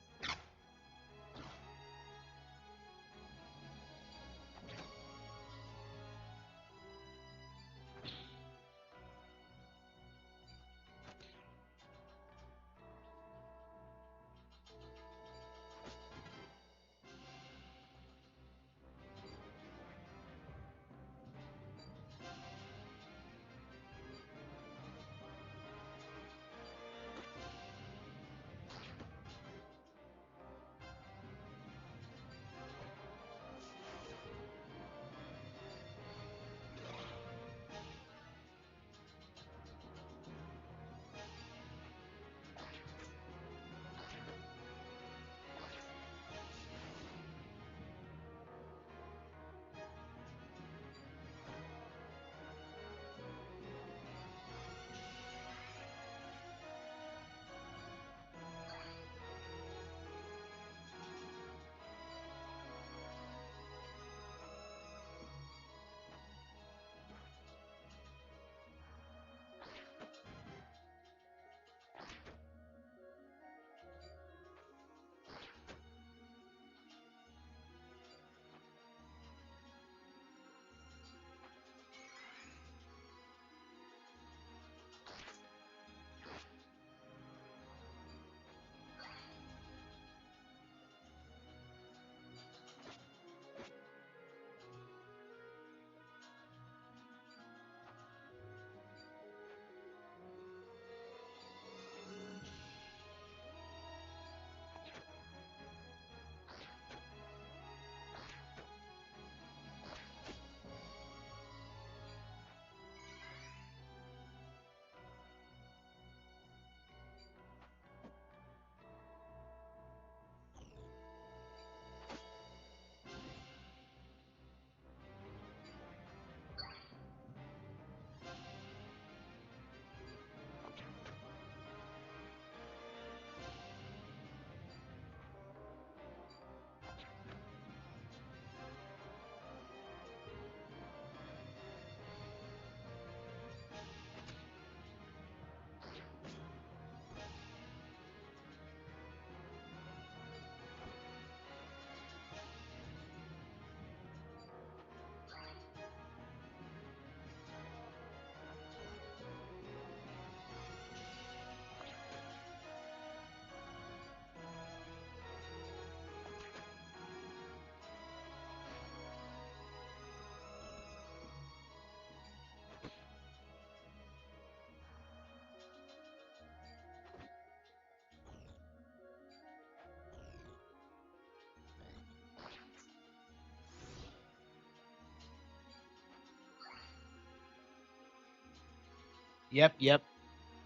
Yep.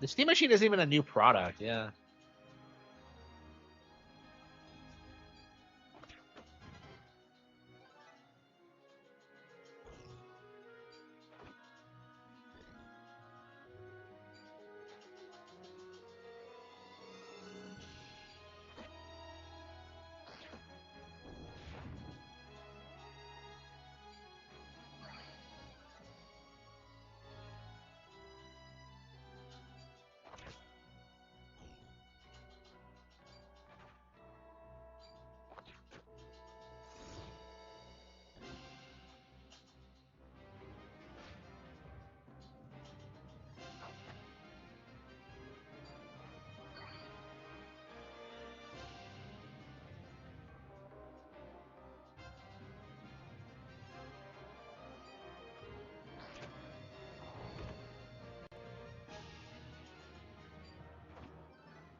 The Steam Machine isn't even a new product. Yeah.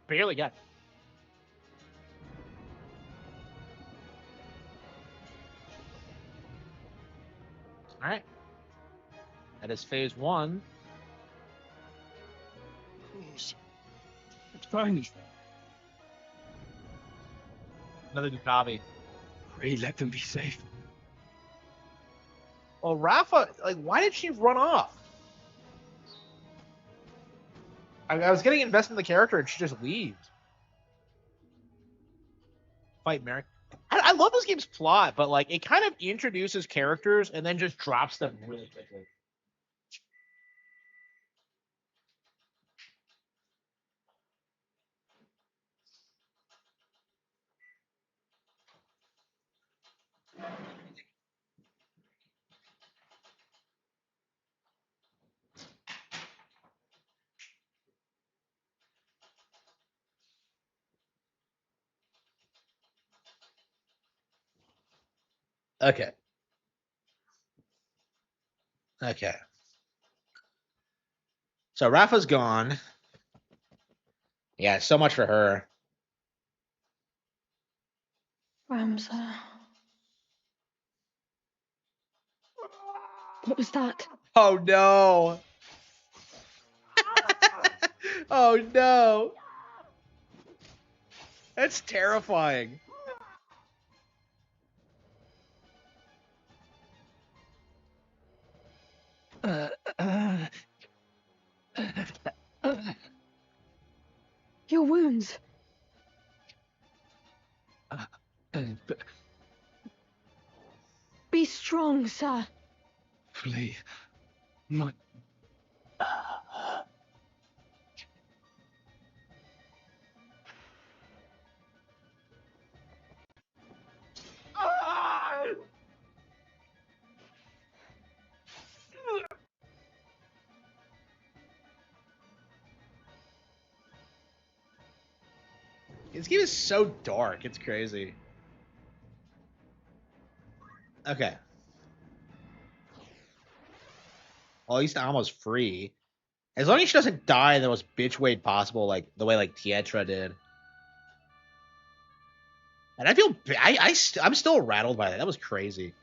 Barely got. All right. That is phase one. Please. It's fine. Another Dukavi. Pray let them be safe. Well, Rafa, like, why did she run off? I was getting invested in the character and she just leaves. Fight Merrick. I love this game's plot, but like it kind of introduces characters and then just drops them really quickly. Okay. Okay. So Rafa's gone. Yeah, so much for her. Ramza. What was that? Oh no. Oh no. That's terrifying. Your wounds. Be strong, sir. Please, my... This game is so dark. It's crazy. Okay. Well, at least Alma's free. As long as she doesn't die in the most bitch way possible, like the way like Tietra did. And I feel I'm still rattled by that. That was crazy.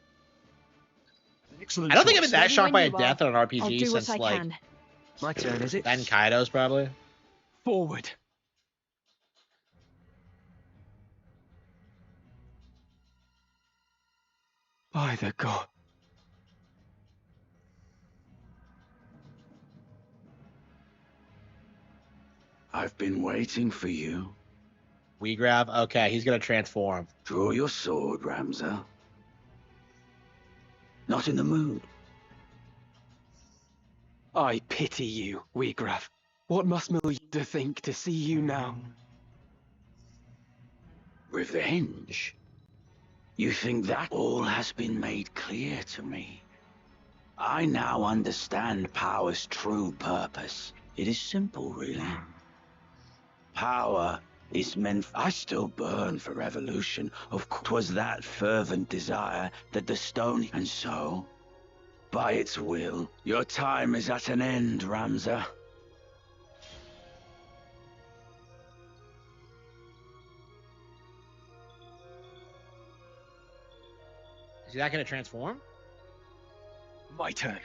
Excellent I don't think I've choice. been that Ready shocked when by a you death are. on an I'll RPG do since what I like can. My turn, is it? Ben Kaido's probably. Forward. By the god. I've been waiting for you. We grab. Okay, he's gonna transform. Draw your sword, Ramza. Not in the mood. I pity you, Weegrav. What must Milda think to see you now? Revenge? You think that all has been made clear to me? I now understand power's true purpose. It is simple, really. Power is meant... I still burn for revolution. Of course, 'twas that fervent desire that the stone... And so, by its will, your time is at an end, Ramza. Is he not gonna transform? My turn.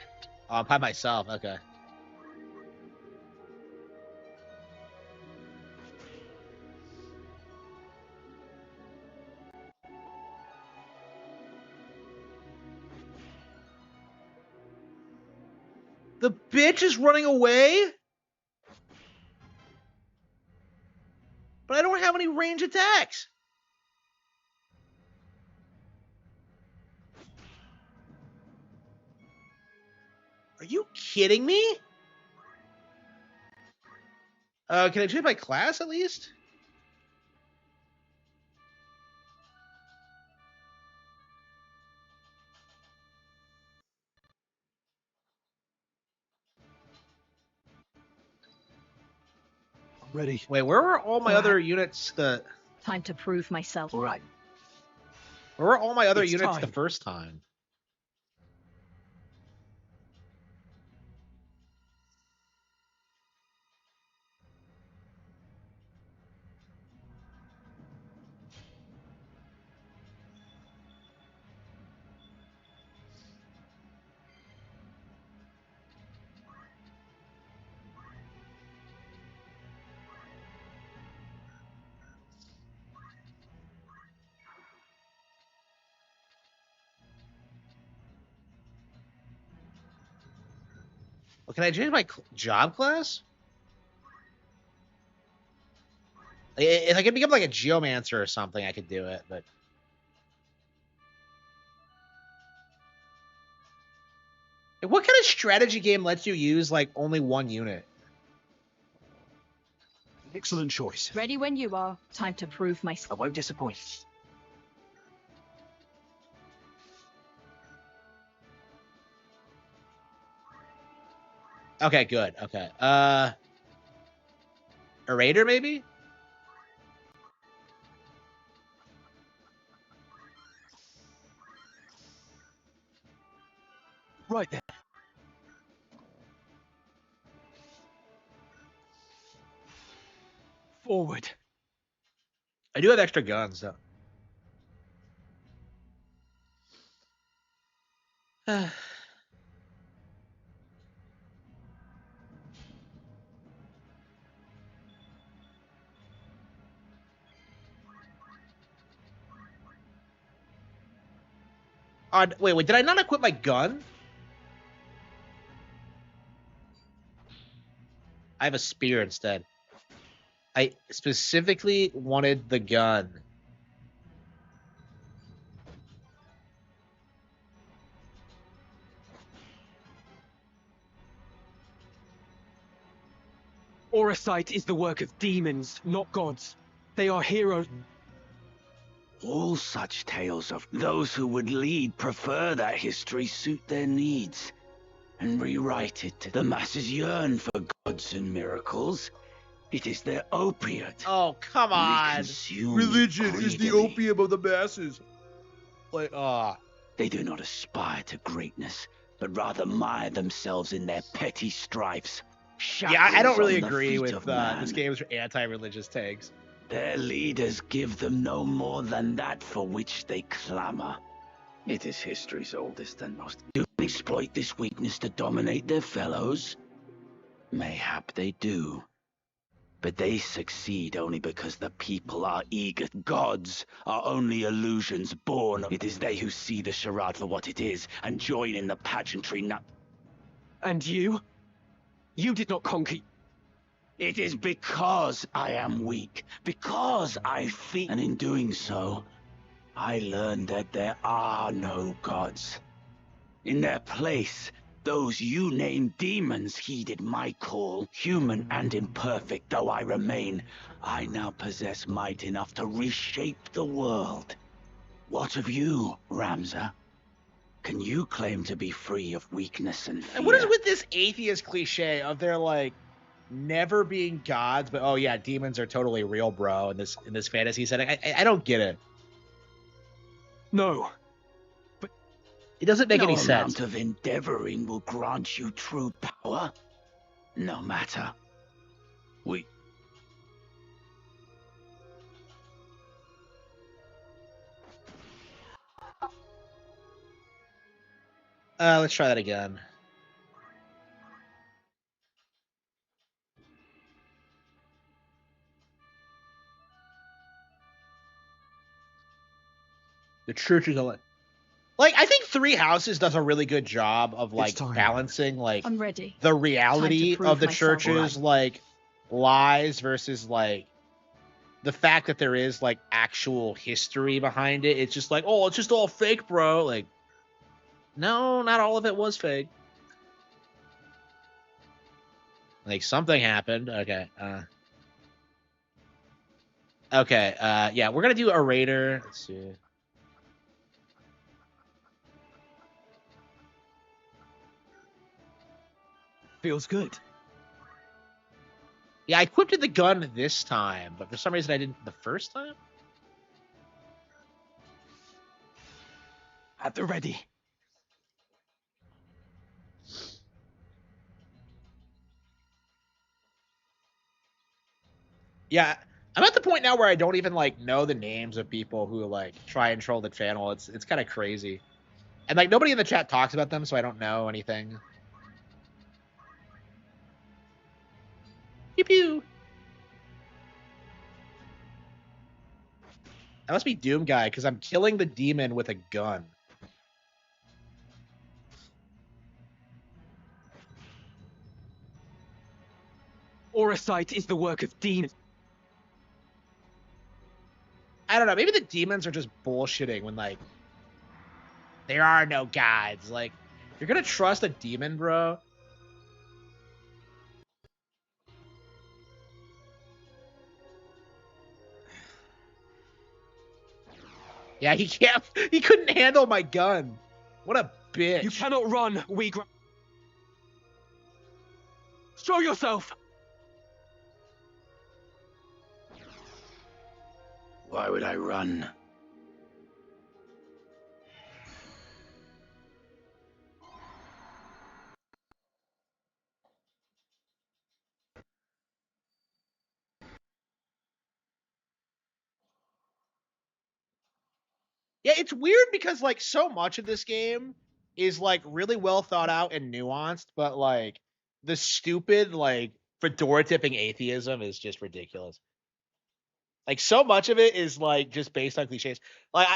Oh, I'm by myself. Okay. The bitch is running away? But I don't have any range attacks. Are you kidding me? Can I change my class at least? Ready. Wait, where were all my other units the Time to prove myself. All right. where were all my other It's units the time. first time? Well, can I change my job class? If I could become like a geomancer or something, I could do it, but what kind of strategy game lets you use like only one unit? Excellent choice. Ready when you are. Time to prove I myself. won't disappoint. Okay, good. Okay. A raider maybe? Right then. Forward. I do have extra guns, though. Wait, did I not equip my gun? I have a spear instead. I specifically wanted the gun. Oracite is the work of demons, not gods. They are heroes. All such tales of those who would lead prefer that history suit their needs and rewrite it. The masses yearn for gods and miracles. It is their opiate. Oh, come on. Religion is the opium of the masses. Like, They do not aspire to greatness, but rather mire themselves in their petty strifes. Yeah, I don't really Shackles on the agree feet with of man. this game's anti-religious takes. Their leaders give them no more than that for which they clamor. It is history's oldest and most. Do they exploit this weakness to dominate their fellows? Mayhap they do. But they succeed only because the people are eager. Gods are only illusions born. It is they who see the charade for what it is and join in the pageantry. And you? You did not conquer. It is because I am weak, because I fear, and in doing so, I learned that there are no gods. In their place, those you name demons heeded my call. Human and imperfect though I remain, I now possess might enough to reshape the world. What of you, Ramza? Can you claim to be free of weakness and fear? And what is with this atheist cliche of their like never being gods, but oh yeah, demons are totally real, bro, in this fantasy setting? I don't get it. No. It doesn't make any No sense. amount of endeavoring will grant you true power. No matter. Let's try that again. The church is a like I think Three Houses does a really good job of like balancing like I'm ready. the reality prove of the myself. church's like lies versus like the fact that there is like actual history behind it. It's just like, oh, it's just all fake, bro. Like, no, not all of it was fake. Like something happened. Okay. Okay. Yeah, we're gonna do a raider. Let's see. Feels good. Yeah, I equipped the gun this time, but for some reason I didn't the first time. At the ready. Yeah, I'm at the point now where I don't even like know the names of people who like try and troll the channel. It's kind of crazy, and like nobody in the chat talks about them, so I don't know anything. Pew pew. I must be Doom Guy because I'm killing the demon with a gun. Oracite is the work of demons. I don't know. Maybe the demons are just bullshitting when like there are no gods. Like you're gonna trust a demon, bro? Yeah, he can't. He couldn't handle my gun. What a bitch. You cannot run, Show yourself! Why would I run? Yeah, it's weird because like so much of this game is like really well thought out and nuanced, but like the stupid like fedora tipping atheism is just ridiculous. Like so much of it is like just based on cliches. Like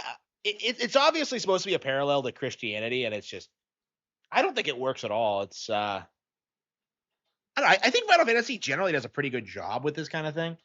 it's obviously supposed to be a parallel to Christianity, and it's just I don't think it works at all. It's I don't know, I think Final Fantasy generally does a pretty good job with this kind of thing.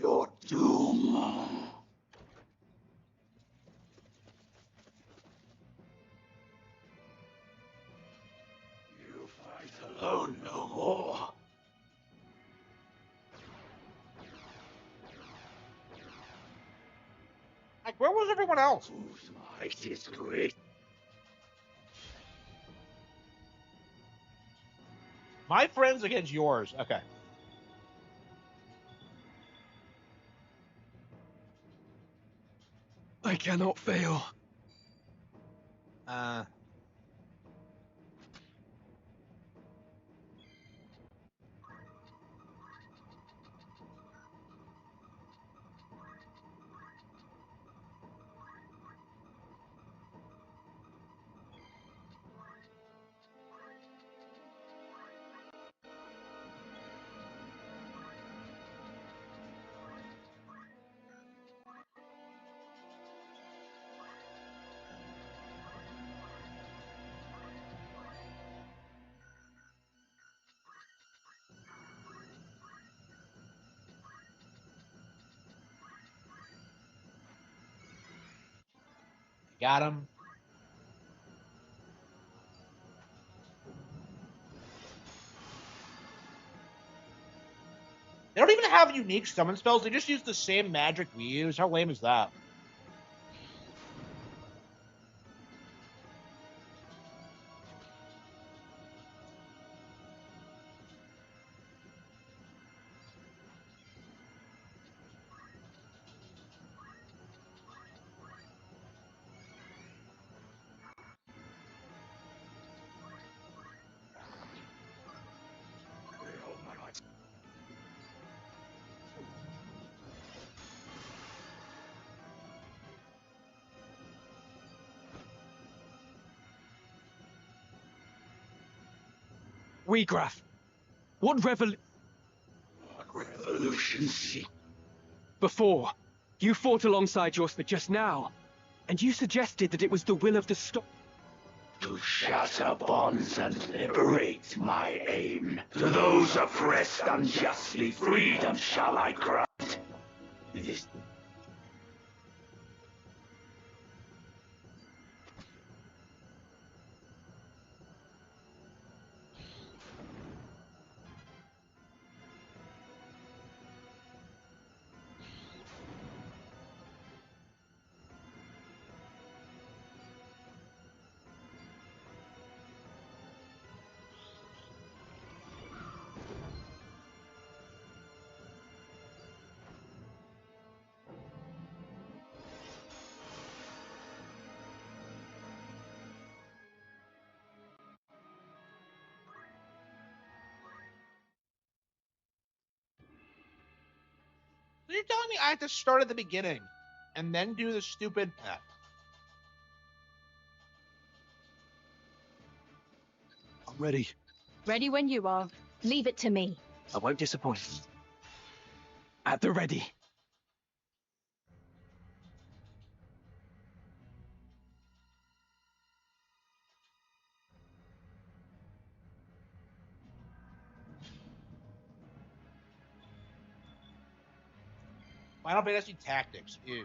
Your doom. You fight alone no more. Like where was everyone else? Whose might is great? My friends against yours. Okay. I cannot fail. Got him. They don't even have unique summon spells. They just use the same magic we use. How lame is that? Weegraf, what Revolution seek. Before, you fought alongside yours, but just now, and you suggested that it was the will of the storm. To shatter bonds and liberate my aim. To those oppressed unjustly, freedom shall I grant. This So you're telling me I have to start at the beginning and then do the stupid. I'm ready. Ready when you are. Leave it to me. I won't disappoint. At the ready. Final Fantasy Tactics. Ew.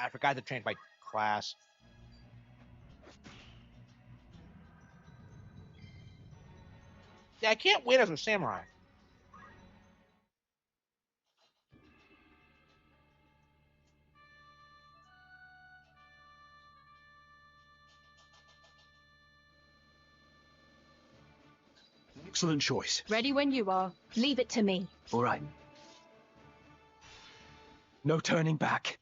I forgot to change my class. Yeah, I can't win as a samurai. Excellent choice. Ready when you are. Leave it to me. All right. No turning back.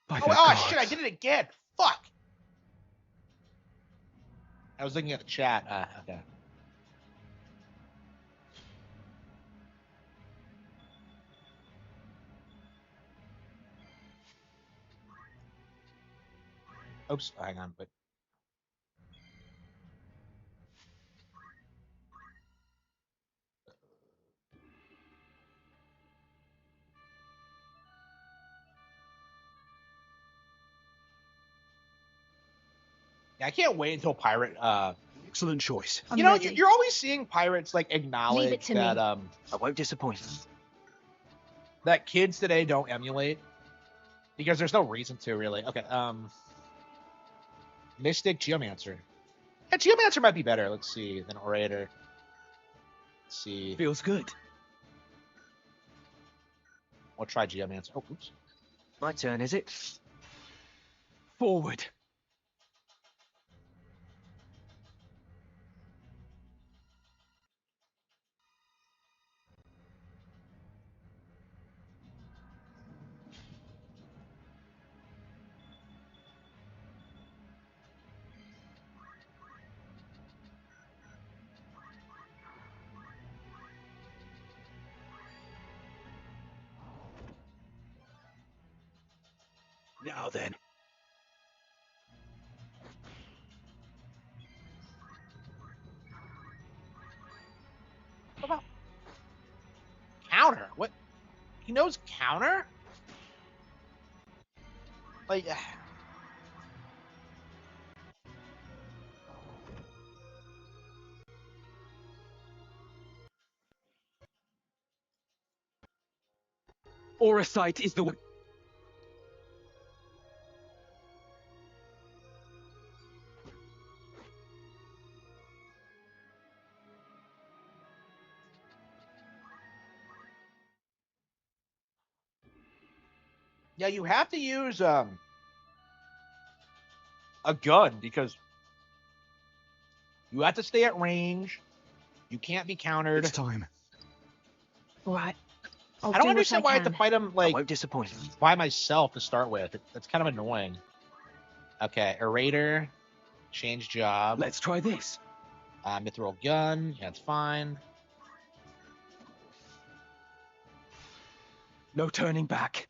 By the Oh gods. shit! I did it again. Fuck. I was looking at the chat. Okay. Oops. Hang on. But yeah, I can't wait until pirate. Excellent choice. You know, you're always seeing pirates like Leave it acknowledge to that me. I won't disappoint. that kids today don't emulate because there's no reason to really. Okay. Mystic Geomancer. Yeah, Geomancer might be better. Let's see than Orator. Let's see. Feels good. We'll try Geomancer. Oh, oops. My turn, is it? Forward. Now then. What about counter? What? He knows counter? Like. Oracite is the... Yeah, you have to use a gun because you have to stay at range. You can't be countered. It's time. All right. I'll I don't do understand what why I have to fight him I like won't disappoint. by myself to start with. That's kind of annoying. Okay, Orator, change job. Let's try this. Mithril gun, yeah, that's fine. No turning back.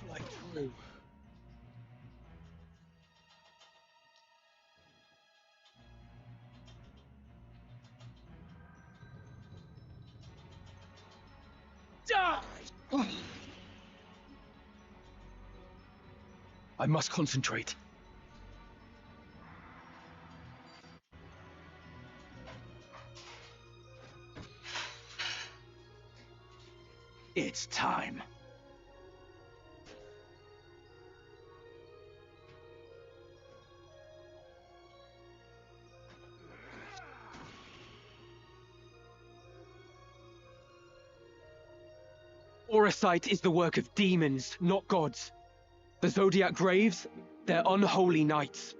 Flight through. I must concentrate. It's time. Oracite is the work of demons, not gods. The Zodiac Graves, they're unholy nights.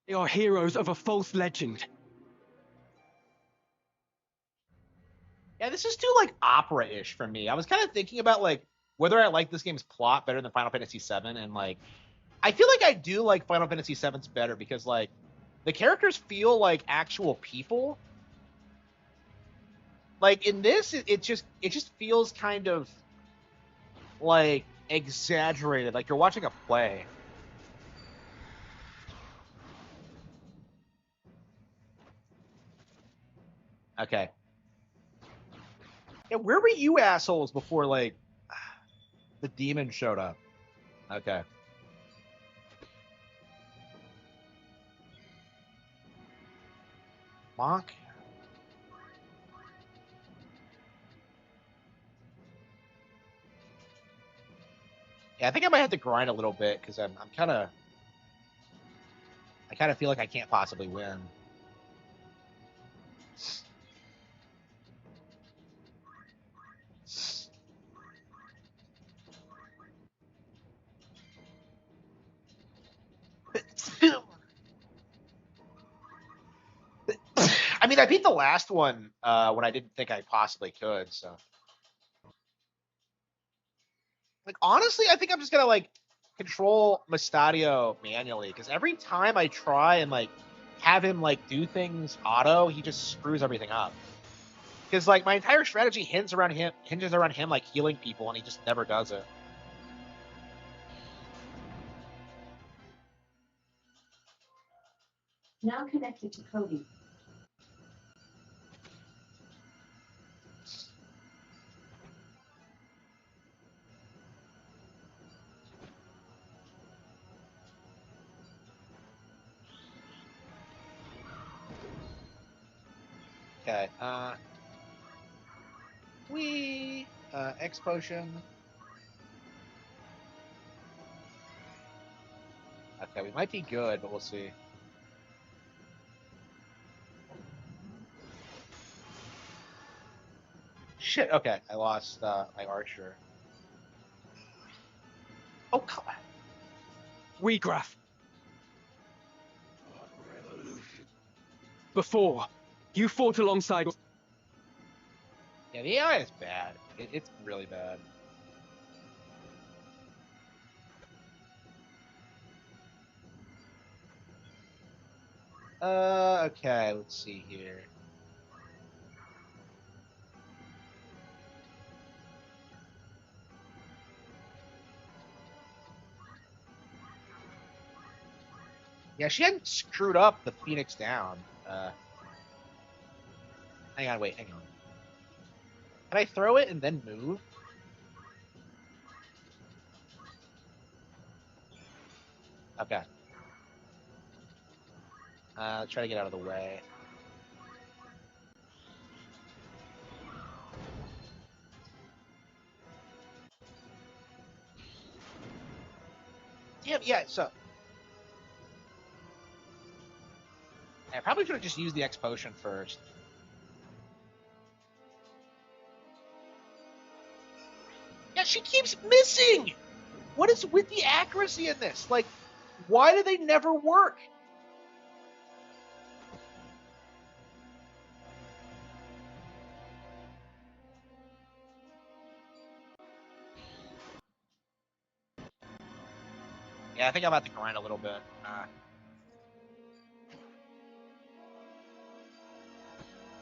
They are heroes of a false legend. Yeah, this is too like opera-ish for me. I was kind of thinking about like whether I like this game's plot better than Final Fantasy VII, and like I feel like I do like Final Fantasy VII's better because like the characters feel like actual people. Like in this, it just feels kind of like exaggerated, like you're watching a play. Okay. Yeah, where were you assholes before like the demon showed up? Okay. Monk. Yeah, I think I might have to grind a little bit because I kind of feel like I can't possibly win. I mean, I beat the last one when I didn't think I possibly could. So, like, honestly, I think I'm just gonna like control Mustadio manually because every time I try and like have him like do things auto, he just screws everything up. Because like my entire strategy hinges around him like healing people, and he just never does it. Now connected to Cody. Okay. X potion. Okay, we might be good, but we'll see. Shit. Okay, I lost my archer. Oh, come on. Weegraph. Before, you fought alongside. Yeah, the AI is bad. It's really bad. Okay, let's see here. Yeah, she hadn't screwed up the Phoenix down. Hang on, wait, hang on. Can I throw it and then move? Okay. Let's try to get out of the way. Damn, yeah, so... I probably should have just used the X potion first. Yeah, she keeps missing! What is with the accuracy in this? Like, why do they never work? Yeah, I think I'm about to grind a little bit.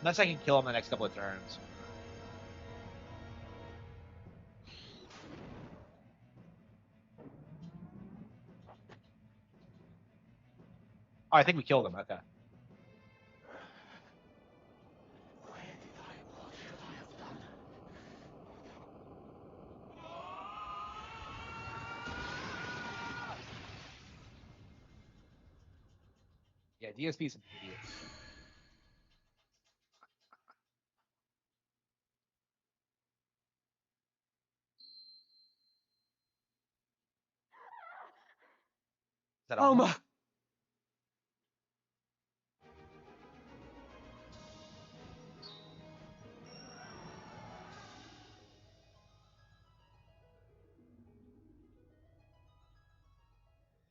Unless I can kill him the next couple of turns. Oh, I think we killed him. Okay. Yeah, DSP's an idiot. Is that all? Alma!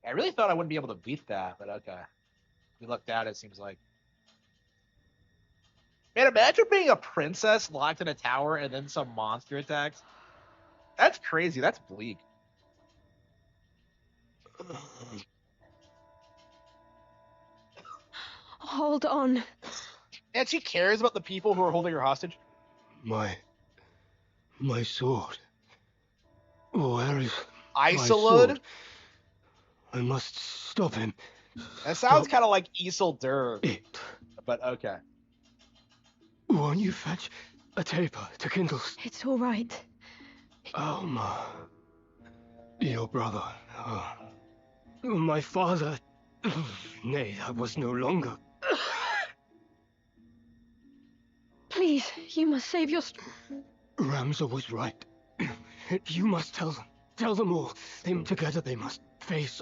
I really thought I wouldn't be able to beat that, but okay. We lucked out, it seems like. Man, imagine being a princess locked in a tower and then some monster attacks. That's crazy. That's bleak. Hold on. And she cares about the people who are holding her hostage. My sword. Where is my Isolde? sword? I must stop him. That sounds Stop kind of like Isildur, it. but okay. Won't you fetch a taper to kindle? It's all right. Alma. Your brother. My father. Nay, I was no longer. Please, you must save your... Ramza was right. You must tell them. Tell them all. Together they must face...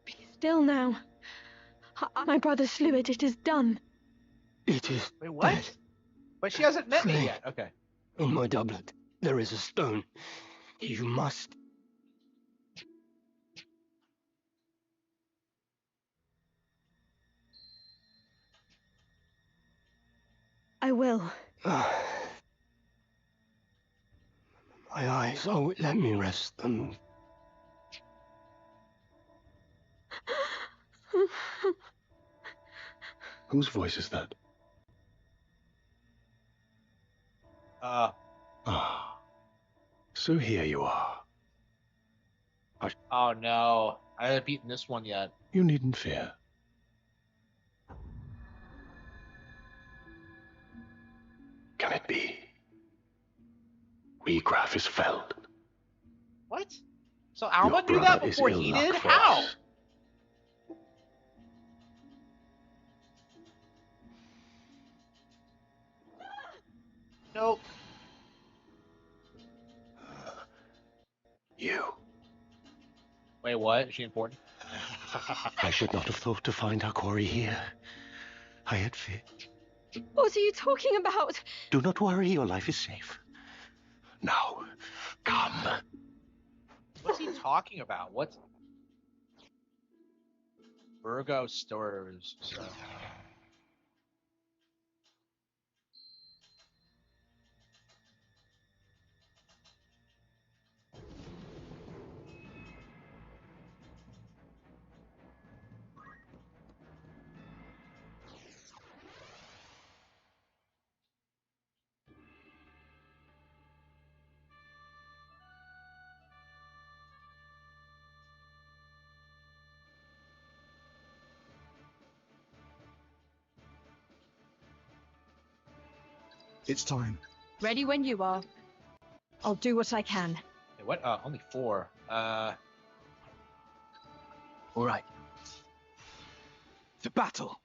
Be still now. My brother slew it. It is done. It is Wait, what? dead. But she hasn't met me Flame. yet. Okay. In my doublet, there is a stone. You must... I will. My eyes, oh, let me rest them. Whose voice is that? Ah. So here you are. Oh no. I haven't beaten this one yet. You needn't fear. Can it be? Graf is felled. What? So Alma Your knew that brother is before ill he luck did? for How? us. Nope. You. Wait, what? Is she important? I should not have thought to find our quarry here. I had feared. What are you talking about? Do not worry, your life is safe. Now, come. What's he talking about? What's Virgo stores? So. It's time. Ready when you are. I'll do what I can. Wait, what? Only 4. All right. The battle.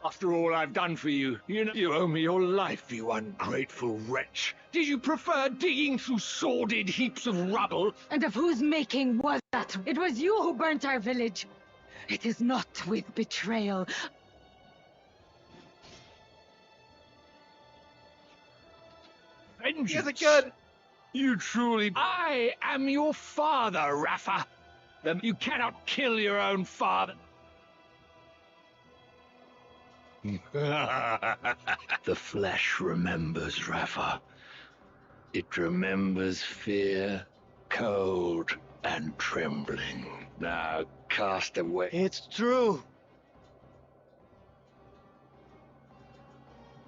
After all I've done for you, you owe me your life, you ungrateful wretch. Did you prefer digging through sordid heaps of rubble? And of whose making was that? It was you who burnt our village. It is not with betrayal. Vengeance. He isn't good. You truly... I am your father, Rafa. Then you cannot kill your own father. The flesh remembers, Rafa. It remembers fear, cold, and trembling. Now cast away. It's true.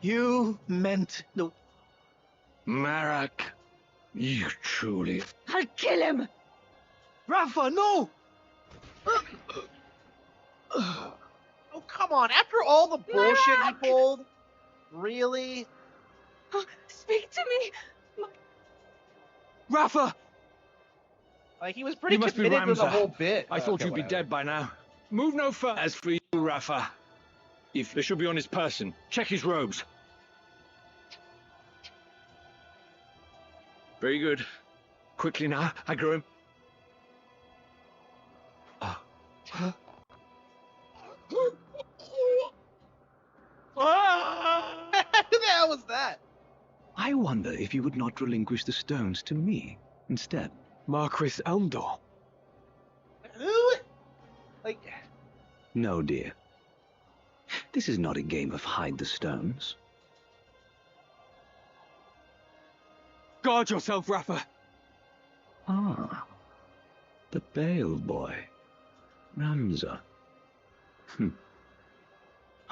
You meant no. Marak, you truly... I'll kill him! Rafa, no! Oh, come on. After all the bullshit he pulled? Really? Speak to me! Rafa! Like, he was pretty You must be committed to the Ramza. whole bit. I thought Okay, you'd be whatever. dead by now. Move no further. As for you, Rafa, if there should be on his person, check his robes. Very good. Quickly now, I grow him. Who the hell was that? I wonder if you would not relinquish the stones to me instead. Marquis Elmdor. Who? Like, No, dear. This is not a game of hide the stones. Guard yourself, Rafa. Ah, the Bale boy. Ramza.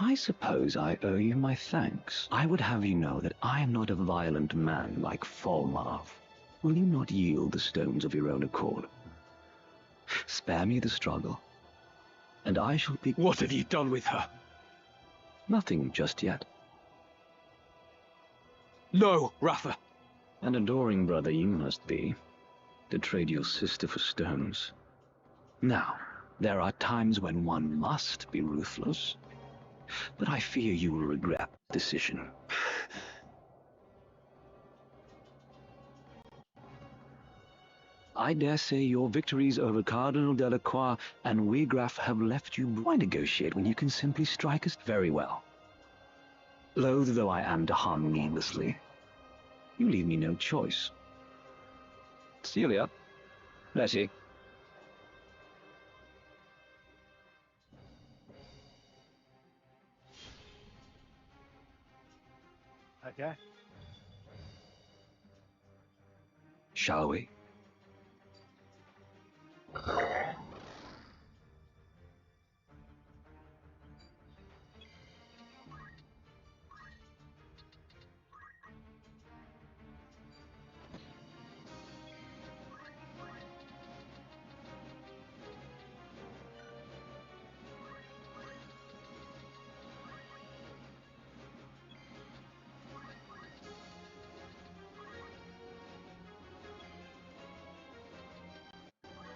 I suppose I owe you my thanks. I would have you know that I am not a violent man like Falmarv. Will you not yield the stones of your own accord? Spare me the struggle, and I shall be... What have you done with her? Nothing just yet. No, Rafa. An adoring brother you must be, to trade your sister for stones. Now, there are times when one must be ruthless, but I fear you will regret the decision. I dare say your victories over Cardinal Delacroix and Wegraf have left you... Why negotiate when you can simply strike us? Very well. Loath though I am to harm needlessly, you leave me no choice. Celia, Letty. okay. Shall we?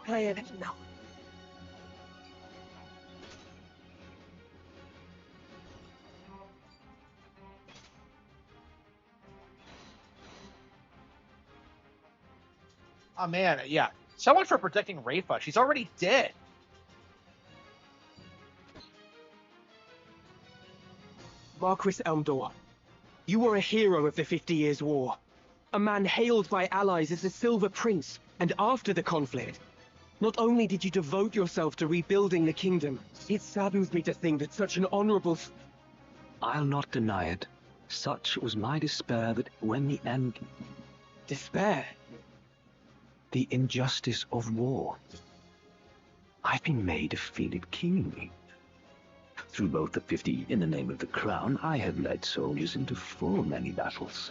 I don't know. Oh man, yeah. So much for protecting Rafa. She's already dead. Marquis Elmdor, you were a hero of the 50 Years' War. A man hailed by allies as the Silver Prince, and after the conflict, not only did you devote yourself to rebuilding the kingdom, it saddens me to think that such an honorable... I'll not deny it. Such was my despair that when the end... Despair? The injustice of war. I've been made to feel it keenly. Through both the 50 in the name of the crown, I had led soldiers into full many battles.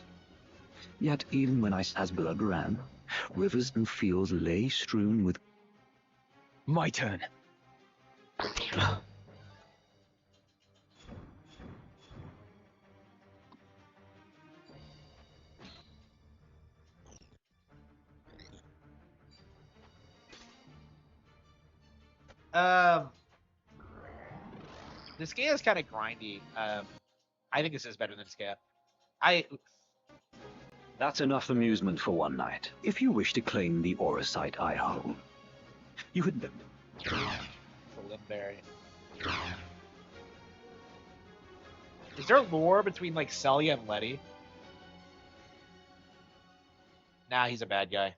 Yet even when as blood ran, rivers and fields lay strewn with... My turn. This game is kind of grindy. I think this is better than Scap. That's enough amusement for one night. If you wish to claim the Orosite I hold, you had... The Limberry. Is there lore between like Celia and Letty? Nah, he's a bad guy.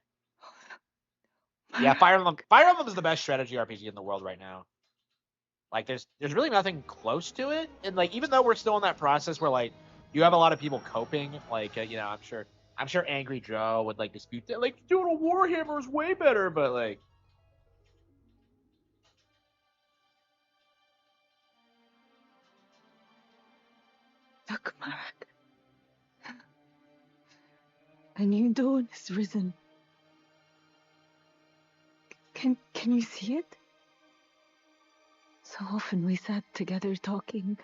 Yeah, Fire Emblem. Fire Emblem is the best strategy RPG in the world right now. Like, there's really nothing close to it, and like, even though we're still in that process where like you have a lot of people coping, like you know, I'm sure Angry Joe would like dispute that, like doing a Warhammer is way better, but like. Look, Marek. A new dawn has risen. Can you see it? So often we sat together talking,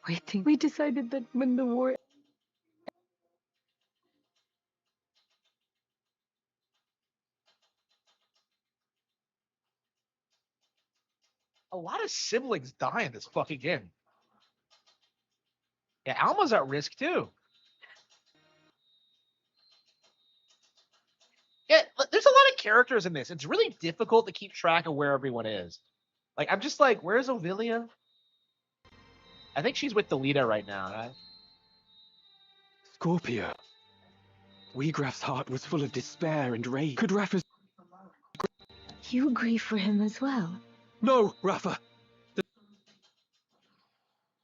waiting. We decided that when the war... A lot of siblings die in this fucking game. Yeah, Alma's at risk too. Yeah, there's a lot of characters in this. It's really difficult to keep track of where everyone is. Like, I'm just like, where's Ovilia? I think she's with Delita right now, right? Scorpio. Weegraf's heart was full of despair and rage. Could Rafa's... You grieve for him as well. No, Rafa!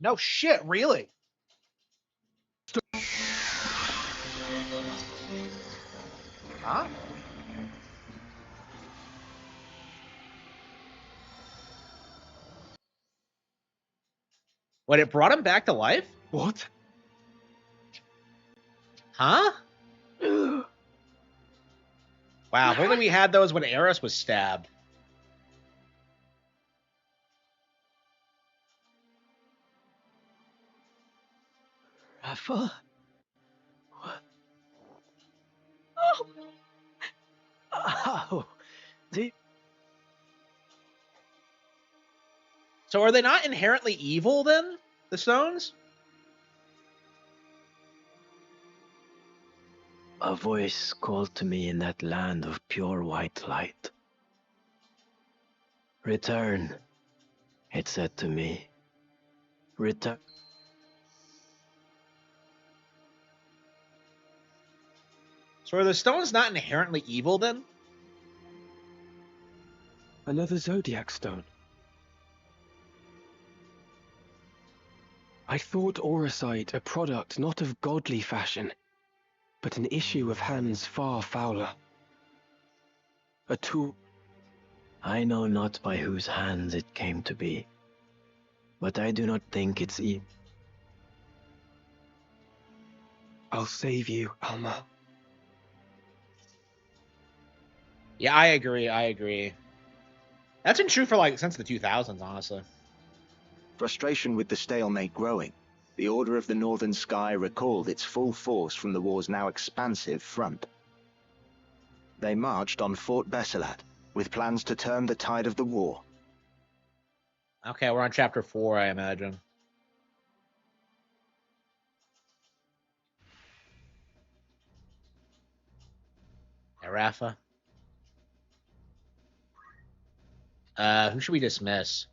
No shit, really? Huh? What, it brought him back to life? What? Huh? Wow, if only we had those when Eris was stabbed. Rafa? What? Oh! Oh! So are they not inherently evil then, the stones? A voice called to me in that land of pure white light. Return, it said to me. Return. So are the stones not inherently evil then? Another Zodiac stone. I thought Auracite a product not of godly fashion, but an issue of hands far fouler. A tool. I know not by whose hands it came to be, but I do not think it's evil. I'll save you, Alma. Yeah, I agree. That's been true for, like, since the 2000s, honestly. Frustration with the stalemate growing, the Order of the Northern Sky recalled its full force from the war's now expansive front. They marched on Fort Besselat, with plans to turn the tide of the war. Okay, we're on chapter 4, I imagine. Hey, Rafa. Who should we dismiss?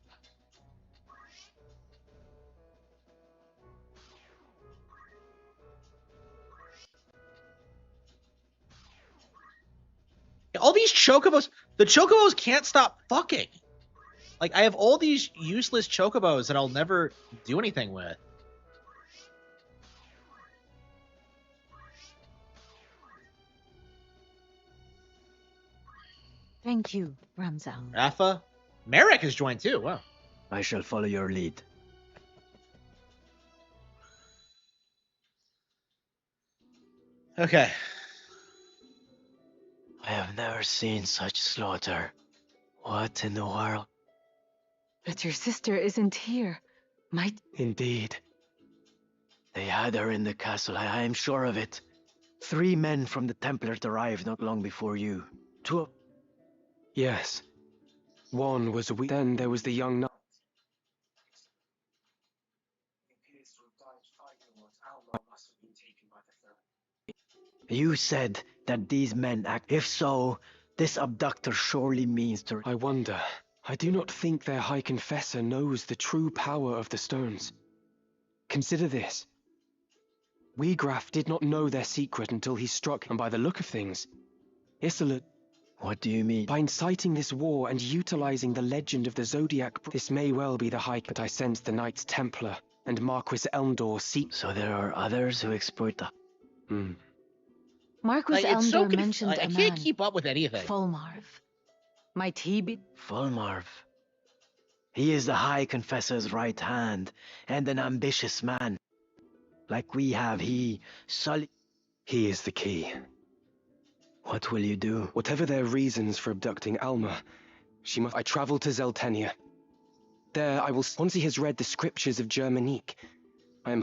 All these chocobos, the chocobos can't stop fucking. Like, I have all these useless chocobos that I'll never do anything with. Thank you, Ramza. Rafa? Merrick has joined too, wow. I shall follow your lead. Okay. I have never seen such slaughter. What in the world? But your sister isn't here. Might... Indeed. They had her in the castle, I am sure of it. 3 men from the Templars arrived not long before you. 2 of... Yes. One was then there was the young knight. You said that these men act. If so, this abductor surely means to... I wonder. I do not think their High Confessor knows the true power of the stones. Consider this. Weegraf did not know their secret until he struck, and by the look of things, Isolde... What do you mean? By inciting this war and utilizing the legend of the Zodiac, this may well be the High... But I sense the Knights Templar and Marquis Elmdor seek... So there are others who exploit the... Marquis Elmdor mentioned a I man. can't keep up with anything. Fulmarv. Might he be... Fulmarv. He is the High Confessor's right hand, and an ambitious man. Like we have, he is the key. What will you do? Whatever their reasons for abducting Alma, she must... I travel to Zeltenia. There I will... Once he has read the scriptures of Germanique, I am